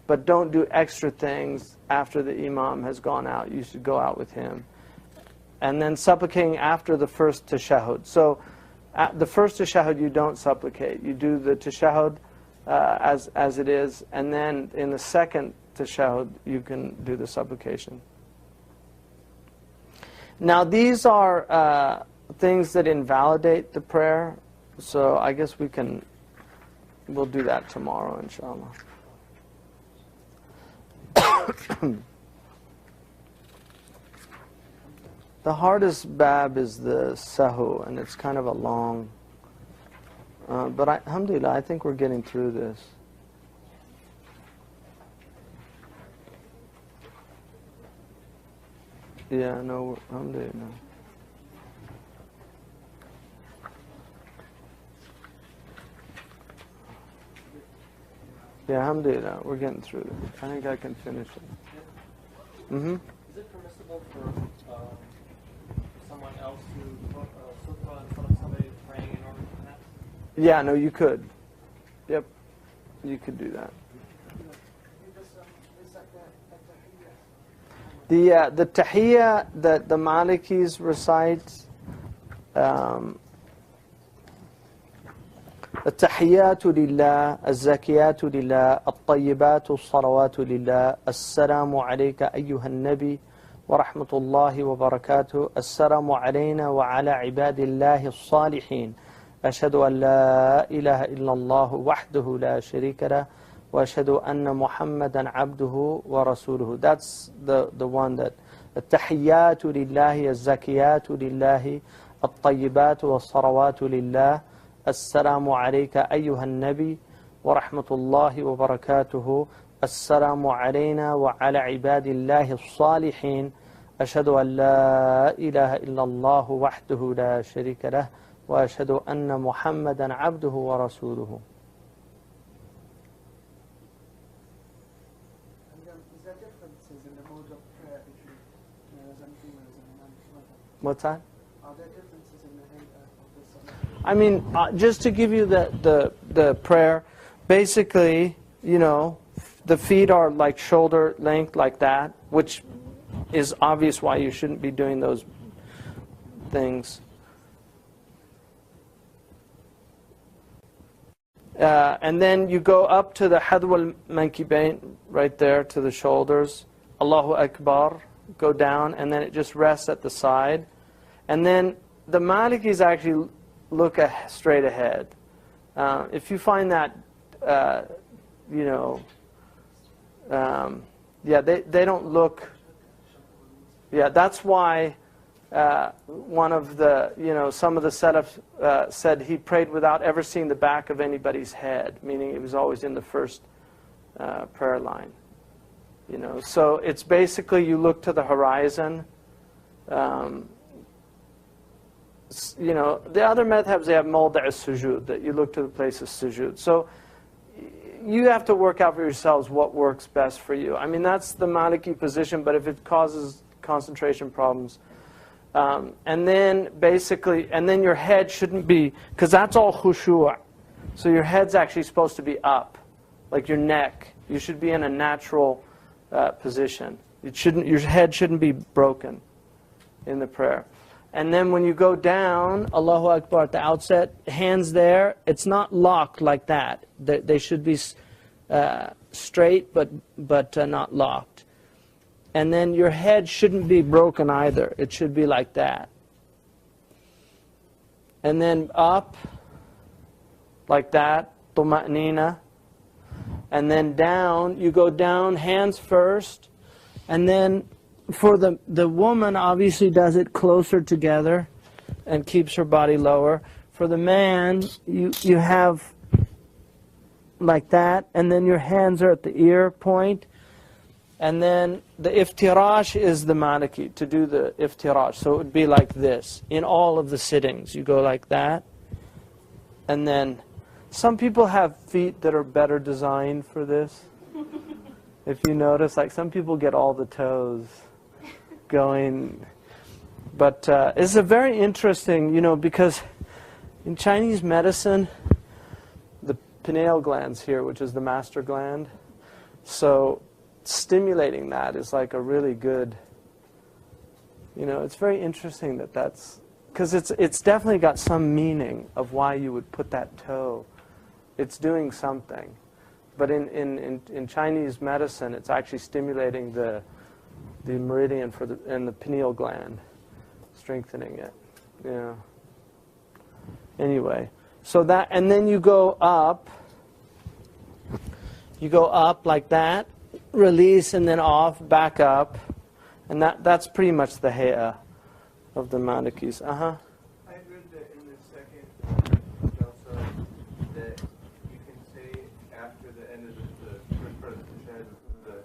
but don't do extra things after the imam has gone out. You should go out with him. And then supplicating after the first tashahhud. So, at the first tashahhud, you don't supplicate. You do the tashahhud as it is, and then in the second tashahhud, you can do the supplication. Now, these are things that invalidate the prayer. So I guess we can we'll do that tomorrow, inshallah. The hardest bab is the sahu, and it's kind of a long, but alhamdulillah, I think we're getting through this. Yeah, no, alhamdulillah. Yeah, alhamdulillah, we're getting through this. I think I can finish it. Mm-hmm. Is it permissible for someone else to put a sutra in front of somebody praying in order to that? Yeah, no, you could. Yep, you could do that. The tahiyyah that the Malikis recite, التحيات لله الزكيات لله الطيبات الصلوات لله السلام عليك أيها النبي ورحمة الله وبركاته السلام علينا وعلى عباد الله الصالحين أشهد أن لا إله إلا الله وحده لا شريك له وأشهد أن محمدا عبده ورسوله. That's the one that التحيات لله الزكيات لله الطيبات والصلوات لله السلام عليك أيها النبي ورحمة الله وبركاته السلام علينا وعلى عباد الله الصالحين أشهد أن لا إله إلا الله وحده لا شريك له وأشهد أن محمدا عبده ورسوله. What's that? I mean, just to give you the prayer, basically, you know, the feet are like shoulder length like that, which is obvious why you shouldn't be doing those things. And then you go up to the hadwal mankibain, right there to the shoulders. Allahu Akbar, go down, and then it just rests at the side. And then the Malikis actually look straight ahead. If you find that, you know, yeah, they don't look. Yeah, that's why one of the, you know, some of the Salaf said he prayed without ever seeing the back of anybody's head, meaning it was always in the first prayer line. You know, so it's basically you look to the horizon. You know, the other madhhabs, they have mawda' as-sujud, that you look to the place of sujud. So you have to work out for yourselves what works best for you. I mean, that's the Maliki position, but if it causes concentration problems. And then basically, and then your head shouldn't be, because that's all khushu'. So your head's actually supposed to be up, like your neck. You should be in a natural position. Your head shouldn't be broken in the prayer. And then when you go down, Allahu Akbar at the outset, hands there, it's not locked like that. They should be straight, but not locked. And then your head shouldn't be broken either. It should be like that. And then up, like that, tuma'nina. And then down, you go down, hands first, and then for the woman obviously does it closer together and keeps her body lower. For the man, you have like that, and then your hands are at the ear point. And then the iftirash is the Maliki, to do the iftirash. So it would be like this. In all of the sittings, you go like that. And then some people have feet that are better designed for this. If you notice, like some people get all the toes going. But it's a very interesting, you know, because in Chinese medicine, the pineal gland's here, which is the master gland. So stimulating that is like a really good, you know, it's very interesting that's, because it's definitely got some meaning of why you would put that toe. It's doing something. But in Chinese medicine, it's actually stimulating the meridian and the pineal gland, strengthening it. Yeah. Anyway, so that, and then you go up You go up like that, release, and then off, back up. And that's pretty much the hay'ah of the Malikis. I read that in the second jalsa that you can say after the end of the first part of the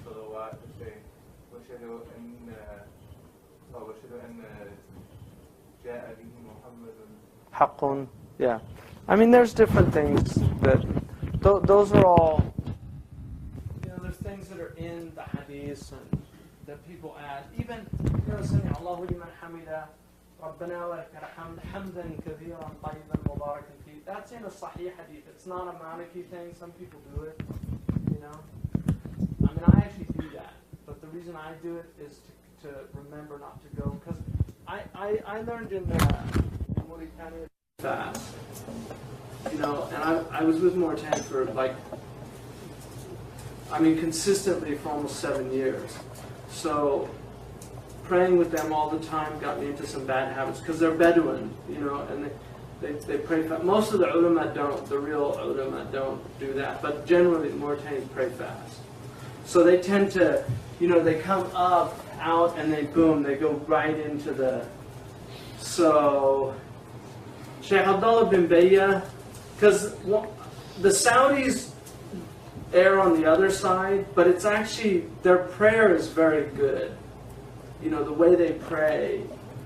salawat to say وَشَهَدُ أَنَّ جَاءَ بِهِ مُحَمَّدٌ Haqqun. Yeah. I mean, there's different things that, those are all, there's things that are in the hadiths and that people add. Even, saying Allahu liman hamida, Rabbana wa lakal hamd, hamdan kathiran tayyiban mubarakan fi. That's in a sahih hadith. It's not a Maliki thing. Some people do it, I mean, I actually do that. But the reason I do it is to remember not to go. Because I learned in Mauritania fast. And I was with Mauritania for consistently for almost 7 years. So praying with them all the time got me into some bad habits because they're Bedouin, and they pray fast. Most of the ulama don't, the real ulama don't do that, but generally Mauritanians pray fast. So they tend to, they come up, out, and they go right into the, so Shaykh Abdullah bin Bayya, because the Saudis err on the other side, but it's actually, their prayer is very good. The way they pray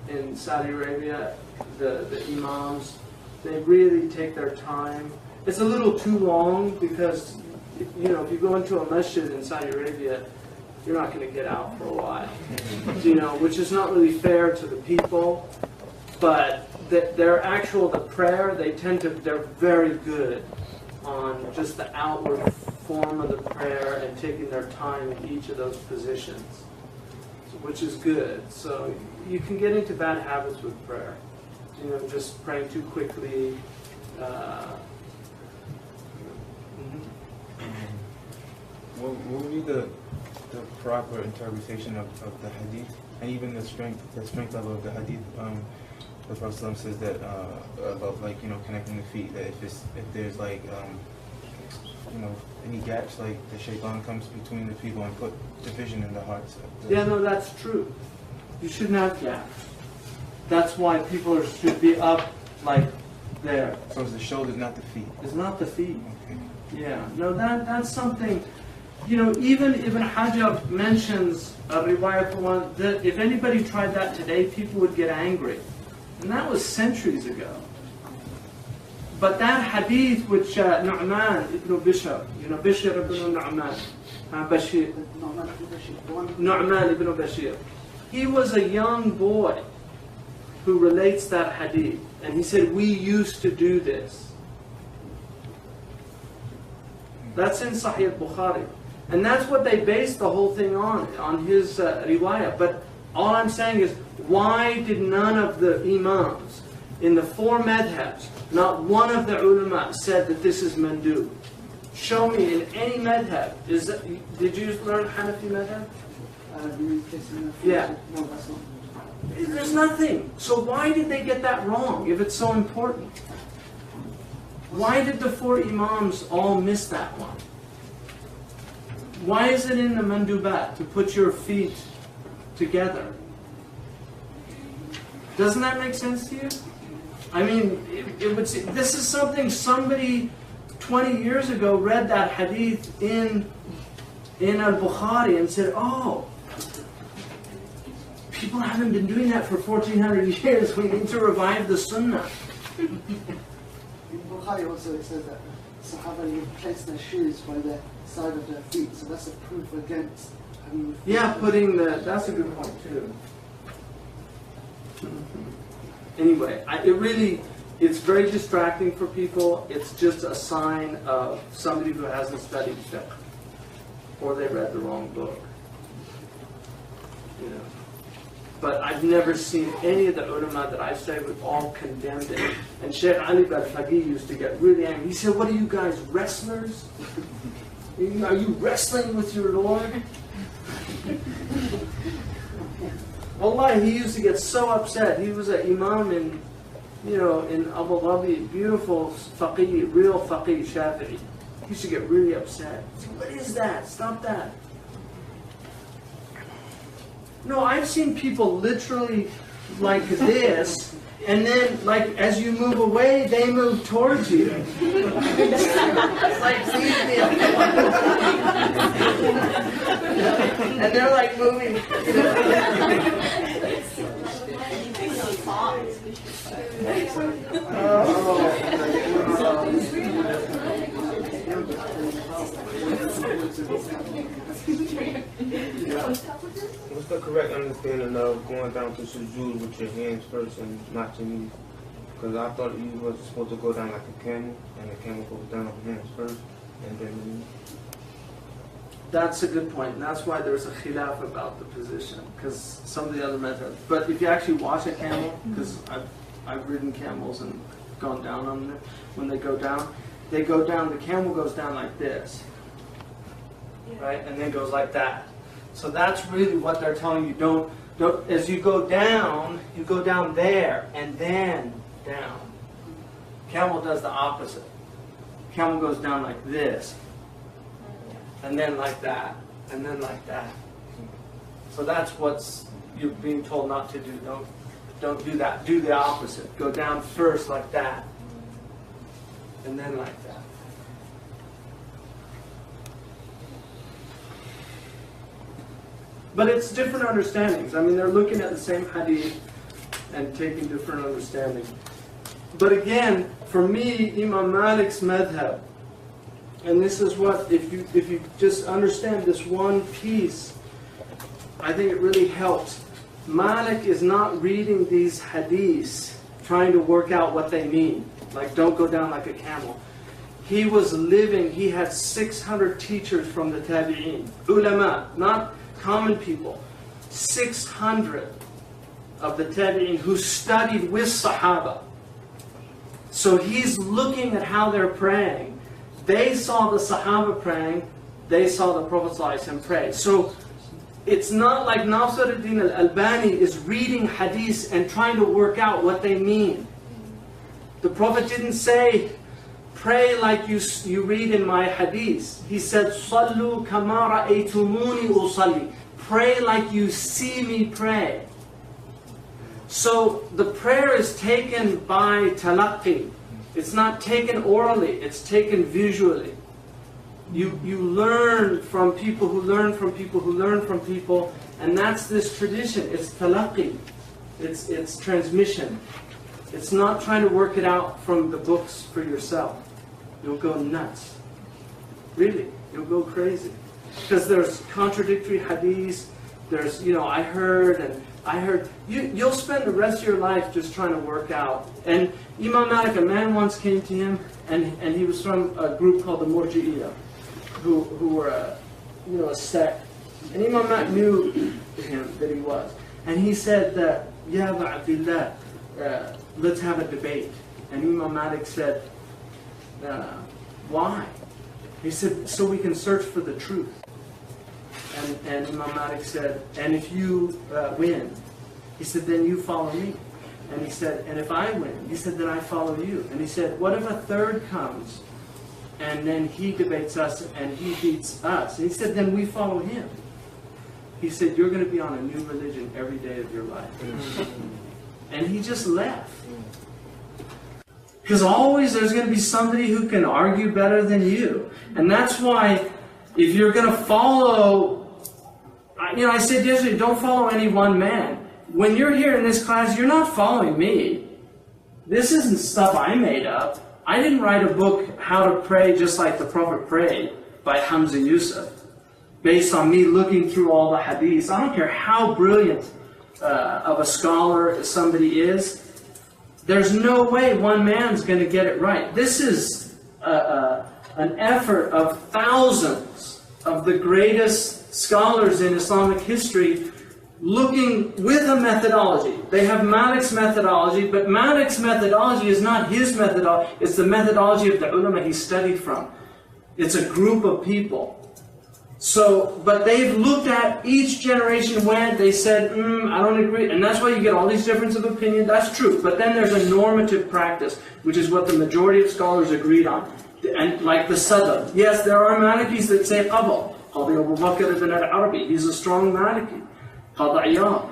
in Saudi Arabia, the imams, they really take their time. It's a little too long because, if you go into a masjid in Saudi Arabia, you're not going to get out for a while. Which is not really fair to the people, but the prayer, they're very good on just the outward form of the prayer and taking their time in each of those positions, which is good. So you can get into bad habits with prayer, just praying too quickly. What would be the proper interpretation of the hadith and even the strength level of the hadith? The Prophet says that about connecting the feet, that if there's any gaps, like the Shaytan comes between the people and put division in the hearts. That's true. You shouldn't have gaps. That's why people should be up like there. So it's the shoulders, not the feet. It's not the feet. Okay. Yeah. No, that's something. Even Ibn Hajar mentions a riwayah for one that if anybody tried that today, people would get angry. And that was centuries ago. But that hadith which Nu'man ibn Bishar, Bishar ibn Nu'man, Nu'man ibn Bashir, he was a young boy who relates that hadith. And he said, we used to do this. That's in Sahih Bukhari. And that's what they based the whole thing on his riwayah. But all I'm saying is, why did none of the imams in the 4 madhhabs, not one of the ulama said that this is mandub? Show me in any madhab. Did you learn Hanafi madhab? Yeah. No, that's not. There's nothing. So why did they get that wrong if it's so important? Why did the 4 imams all miss that one? Why is it in the mandubat to put your feet together? Doesn't that make sense to you? I mean, it would seem, this is something somebody 20 years ago read that hadith in al-Bukhari and said, oh, people haven't been doing that for 1400 years. We need to revive the sunnah. In Bukhari also it says that Sahaba would place their shoes by the side of their feet, so that's a proof against having the feet. Yeah, that's a good point too. Anyway, it's very distracting for people. It's just a sign of somebody who hasn't studied fiqh, or they read the wrong book. But I've never seen any of the ulama that I've studied with all condemned it. And Shaykh Ali al-Faqih used to get really angry. He said, what are you guys, wrestlers? Are you wrestling with your Lord? Wallahi, he used to get so upset. He was an imam in Abu Dhabi, beautiful faqih, real faqih, Shafi'i. He used to get really upset. Say, what is that? Stop that. No, I've seen people literally like this, and then like as you move away, they move towards you. It's like, leave me alone. And they're like moving. What's the correct understanding of going down to sujood with your hands first and not your knees? Because I thought you were supposed to go down like a camel, and the camel goes down hands first and then the knees. That's a good point, and that's why there's a khilaf about the position, because some of the other methods. But if you actually watch a camel, because I've ridden camels and gone down on them, when they go down, the camel goes down like this, right, and then goes like that. So that's really what they're telling you. Don't. As you go down there and then down. Camel does the opposite. Camel goes down like this, and then like that, and then like that. So that's what's you're being told not to do. Don't do that. Do the opposite. Go down first like that, and then like that. But it's different understandings. I mean, they're looking at the same hadith and taking different understandings. But again, for me, Imam Malik's madhhab, and this is what, if you just understand this one piece, I think it really helps. Malik is not reading these hadiths trying to work out what they mean. Like, don't go down like a camel. He was living, he had 600 teachers from the tabi'een. Ulama, not common people. 600 of the tabi'een who studied with Sahaba. So he's looking at how they're praying. They saw the Sahaba praying, they saw the Prophet ﷺ pray. So it's not like Nasiruddin al-Albani is reading hadiths and trying to work out what they mean. The Prophet didn't say, pray like you read in my hadiths. He said, Sallu kama ra'aytumuni usalli. Pray like you see me pray. So the prayer is taken by talaqqi. It's not taken orally, it's taken visually. You learn from people who learn from people who learn from people, and that's this tradition. It's talaqqi. It's transmission. It's not trying to work it out from the books for yourself. You'll go nuts. Really, you'll go crazy. Because there's contradictory hadiths, there's, I heard. You'll spend the rest of your life just trying to work out. And Imam Malik, a man once came to him, and he was from a group called the Murji'iyah, who were a sect. And Imam Malik knew him that he was. And he said that, Ya Aba Abdillah, let's have a debate. And Imam Malik said, why? He said, so we can search for the truth. And Imam Malik said, and if you win, he said, then you follow me. And he said, and if I win, he said, then I follow you. And he said, what if a third comes, and then he debates us, and he beats us? And he said, then we follow him. He said, you're going to be on a new religion every day of your life. And he just left. Because always there's going to be somebody who can argue better than you. And that's why if you're going to follow, I said yesterday, don't follow any one man. When you're here in this class, you're not following me. This isn't stuff I made up. I didn't write a book, How to Pray Just Like the Prophet Prayed, by Hamza Yusuf, based on me looking through all the hadiths. I don't care how brilliant of a scholar somebody is. There's no way one man's going to get it right. This is an effort of thousands of the greatest scholars in Islamic history looking with a methodology. They have Malik's methodology, but Malik's methodology is not his methodology. It's the methodology of the ulama he studied from. It's a group of people. So, but they've looked at each generation went, they said, I don't agree. And that's why you get all these differences of opinion. That's true. But then there's a normative practice, which is what the majority of scholars agreed on. And like the Sadr. Yes, there are Malikis that say Qabl. Qadi Abu Bakr ibn al-Arabi, he's a strong Maliki. Qadi Iyad,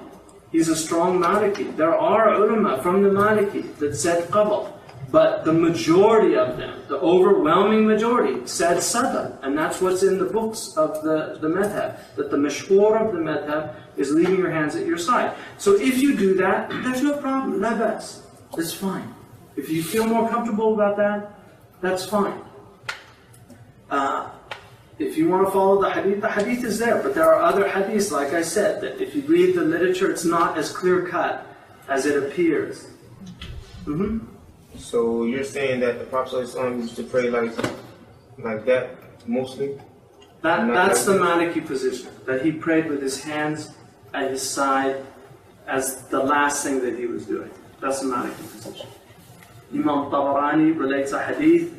he's a strong Maliki. There are ulama from the Maliki that said Qabl. But the majority of them, the overwhelming majority, said Sadr. And that's what's in the books of the madhhab. That the mashhur of the madhhab is leaving your hands at your side. So if you do that, there's no problem. La bas. It's fine. If you feel more comfortable about that, that's fine. If you want to follow the hadith is there. But there are other hadiths, like I said, that if you read the literature, it's not as clear-cut as it appears. So you're saying that the Prophet ﷺ used to pray like that mostly? That's the Maliki position, that he prayed with his hands at his side as the last thing that he was doing. That's the Maliki position. Imam Tabarani relates a hadith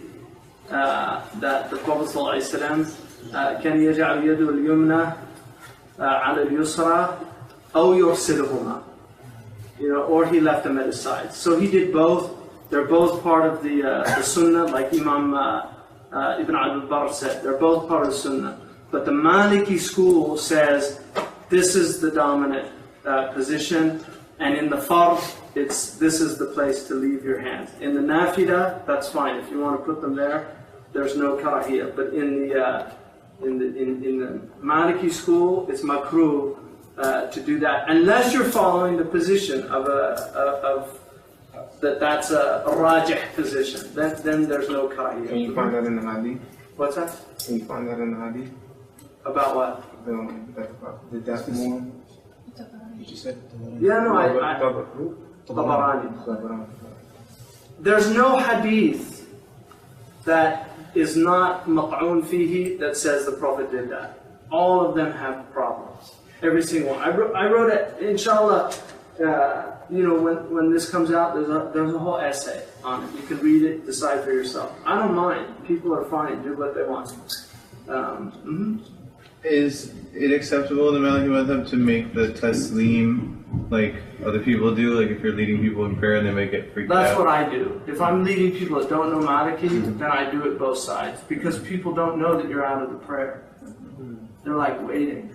that the Prophet ﷺ كان يجعل يده اليمنى على اليسرى أو يرسلهما, or he left them at his side. So he did both. They're both part of the sunnah, like Imam Ibn Abdul Barr said. They're both part of the sunnah. But the Maliki school says this is the dominant position, and in the fard, this is the place to leave your hands. In the nafila, that's fine. If you want to put them there, there's no karahiyah. But in the Maliki school, it's makruh to do that, unless you're following the position of that's a rajih position. Then there's no karahiyah. Can you find that in the hadith? What's that? Can you find that in the hadith? About what? That more? Did you say? Yeah, no, Tabarani. There's no hadith that is not maq'un fihi that says the Prophet did that. All of them have problems. Every single one. I wrote it, inshallah, when this comes out, there's a whole essay on it. You can read it, decide for yourself. I don't mind. People are fine. Do what they want. Is it acceptable in the Maliki madhhab to make the taslim like other people do? Like if you're leading people in prayer and they may get freaked out? That's what I do. If I'm leading people that don't know Maliki, then I do it both sides. Because people don't know that you're out of the prayer. They're like waiting.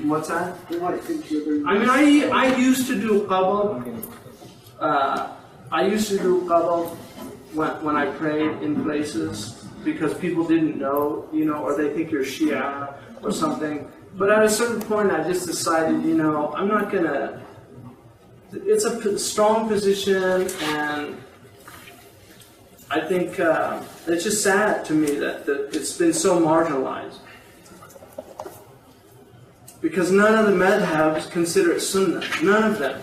What's that? I mean, I used to do qabl. I used to do qabl when I prayed in places because people didn't know, or they think you're Shia or something. But at a certain point, I just decided, I'm not gonna. It's a strong position, and I think it's just sad to me that it's been so marginalized. Because none of the madhhabs consider it sunnah. None of them.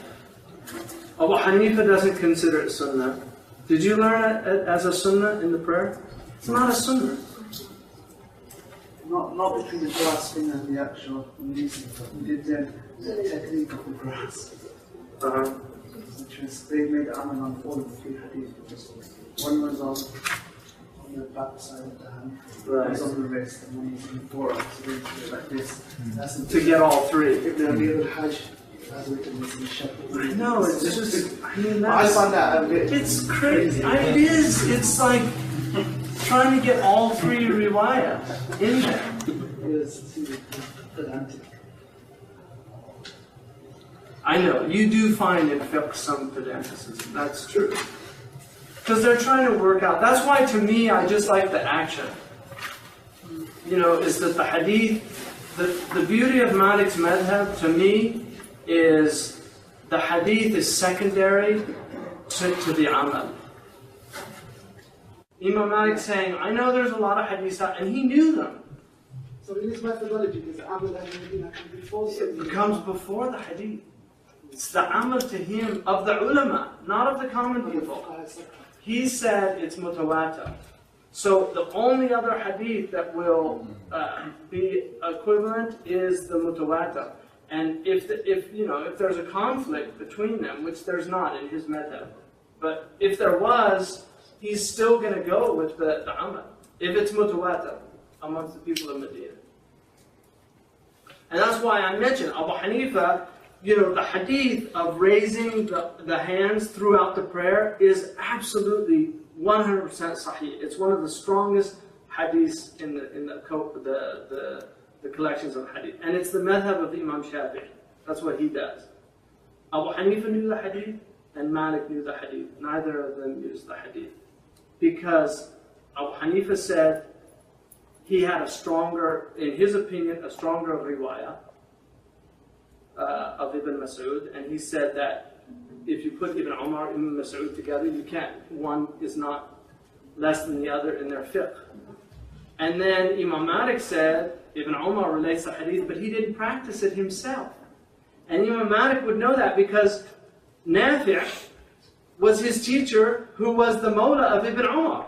Abu Hanifa doesn't consider it sunnah. Did you learn it as a sunnah in the prayer? It's not a sunnah. Not between the grasping and the actual using. We did the technique of the grasp. Which was, they made amal on all of the three hadiths. One was on the back side of the hand, one was on the wrist, and one was on the forearm. So they do it like this. That's To get all three. If they're the other Hajj, as we can listen to Shepherd. No, it's just, I mean, I found that a bit. It's crazy. It is. It's like trying to get all three riwayah in there. It was too pedantic. I know, you do find in fiqh some pedanticism. That's true. Because they're trying to work out. That's why, to me, I just like the action. Is that the hadith, the beauty of Malik's madhab, to me, is the hadith is secondary to the amal. Imam Malik saying, I know there's a lot of hadiths out, and he knew them. So in his methodology, is amal and hadith actually before the It comes before the hadith. It's the amal to him of the ulama, not of the common people. He said it's mutawatir. So the only other hadith that will be equivalent is the mutawatir. And if there's a conflict between them, which there's not in his madhab, but if there was, he's still going to go with the amal if it's mutawatir amongst the people of Medina. And that's why I mentioned Abu Hanifa the hadith of raising the hands throughout the prayer is absolutely 100% sahih. It's one of the strongest hadiths in the collections of hadith. And it's the madhhab of Imam Shafi'i. That's what he does. Abu Hanifa knew the hadith, and Malik knew the hadith. Neither of them used the hadith. Because Abu Hanifa said he had a stronger, in his opinion, a stronger riwayah of Ibn Mas'ud, and he said that if you put Ibn Umar and Ibn Mas'ud together, you can't, one is not less than the other in their fiqh. And then Imam Malik said, Ibn Umar relates the hadith, but he didn't practice it himself. And Imam Malik would know that because Nafi' was his teacher who was the Mawla of Ibn Umar.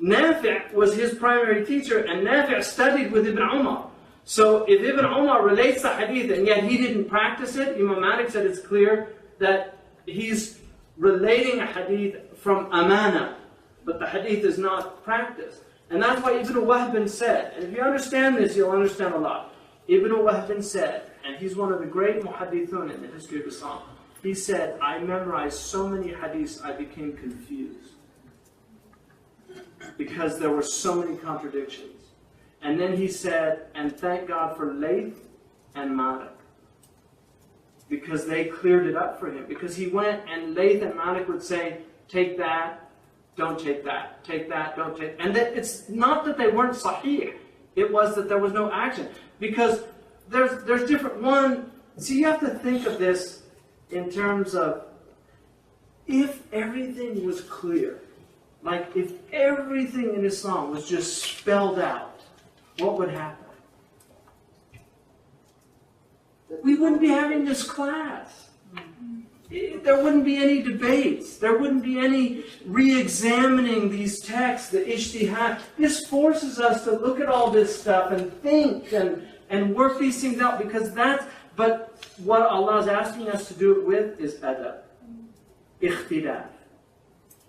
Nafi' was his primary teacher, and Nafi' studied with Ibn Umar. So if Ibn Umar relates the hadith and yet he didn't practice it, Imam Malik said it's clear that he's relating a hadith from amana, but the hadith is not practiced. And that's why Ibn Wahb said, and if you understand this, you'll understand a lot. Ibn Wahb said, and he's one of the great muhaddithun in the history of Islam, he said, I memorized so many hadiths I became confused. Because there were so many contradictions. And then he said, and thank God for Layth and Malik. Because they cleared it up for him. Because he went and Layth and Malik would say, take that, don't take that, take that, don't take. And that it's not that they weren't sahih. It was that there was no action. Because there's different, see, you have to think of this in terms of, if everything was clear, like if everything in Islam was just spelled out, what would happen? We wouldn't be having this class. There wouldn't be any debates. There wouldn't be any re-examining these texts, the ijtihad. This forces us to look at all this stuff and think and work these things out, because but what Allah is asking us to do it with is adab. Ikhtilaf.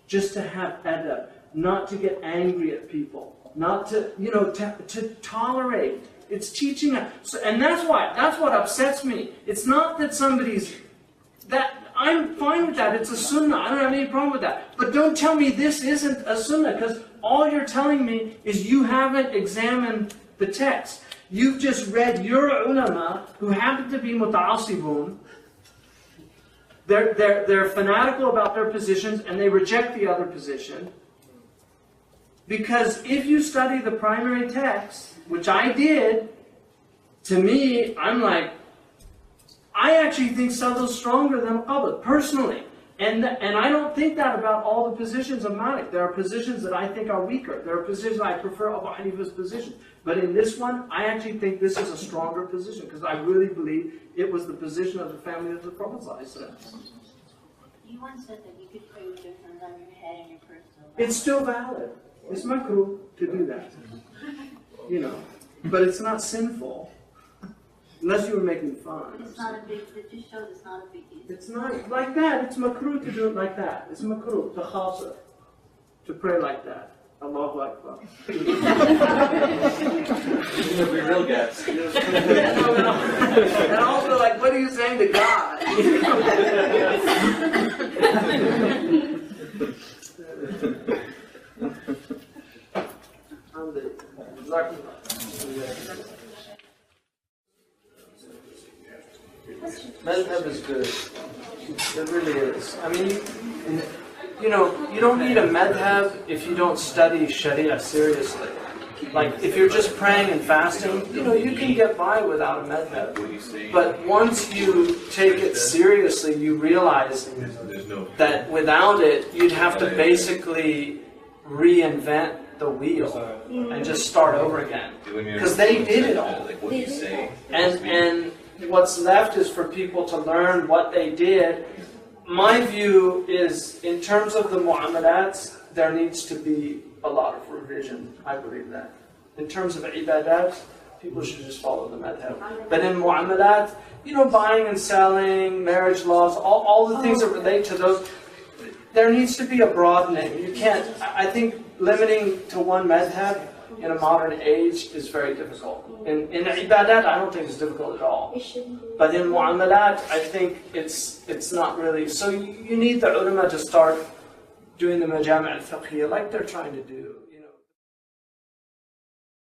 Just to have adab. Not to get angry at people. Not to, to tolerate. It's teaching us. So, and that's what upsets me. It's not that I'm fine with that. It's a sunnah. I don't have any problem with that. But don't tell me this isn't a sunnah, because all you're telling me is you haven't examined the text. You've just read your ulama who happen to be muta'assibun. They're fanatical about their positions and they reject the other position. Because if you study the primary text, which I did, to me, I'm like, I actually think Sadl's stronger than Qabl, personally. And I don't think that about all the positions of Malik. There are positions that I think are weaker. There are positions I prefer Abu Hanifa's position. But in this one, I actually think this is a stronger position, because I really believe it was the position of the family of the Prophet. You once said that you could pray with your hands on your head and your personal life. It's still valid. It's makruh to do that. But it's not sinful. Unless you were making fun. It's not a big, it just shows it's not a big deal. It's not like that. It's makruh to do it like that. It's makruh to khasa, to pray like that. Allahu Akbar. You're the real guest. And also, like, what are you saying to God? Madhhab is good. It really is. I mean, you don't need a madhhab if you don't study Sharia seriously. Like, if you're just praying and fasting, you can get by without a madhhab. But once you take it seriously, you realize that without it, you'd have to basically reinvent the wheel and just start over again. Because they did it all. And what's left is for people to learn what they did. My view is, in terms of the mu'amalats, there needs to be a lot of revision. I believe that. In terms of ibadat, people should just follow the madhhab. But in mu'amalat, buying and selling, marriage laws, all the things that relate to those, there needs to be a broadening. You can't, I think limiting to one madhhab in a modern age is very difficult. In ibadat, I don't think it's difficult at all. But in mu'amalat, I think it's not really. So you need the ulama to start doing the majami' al-fiqhiyya like they're trying to do.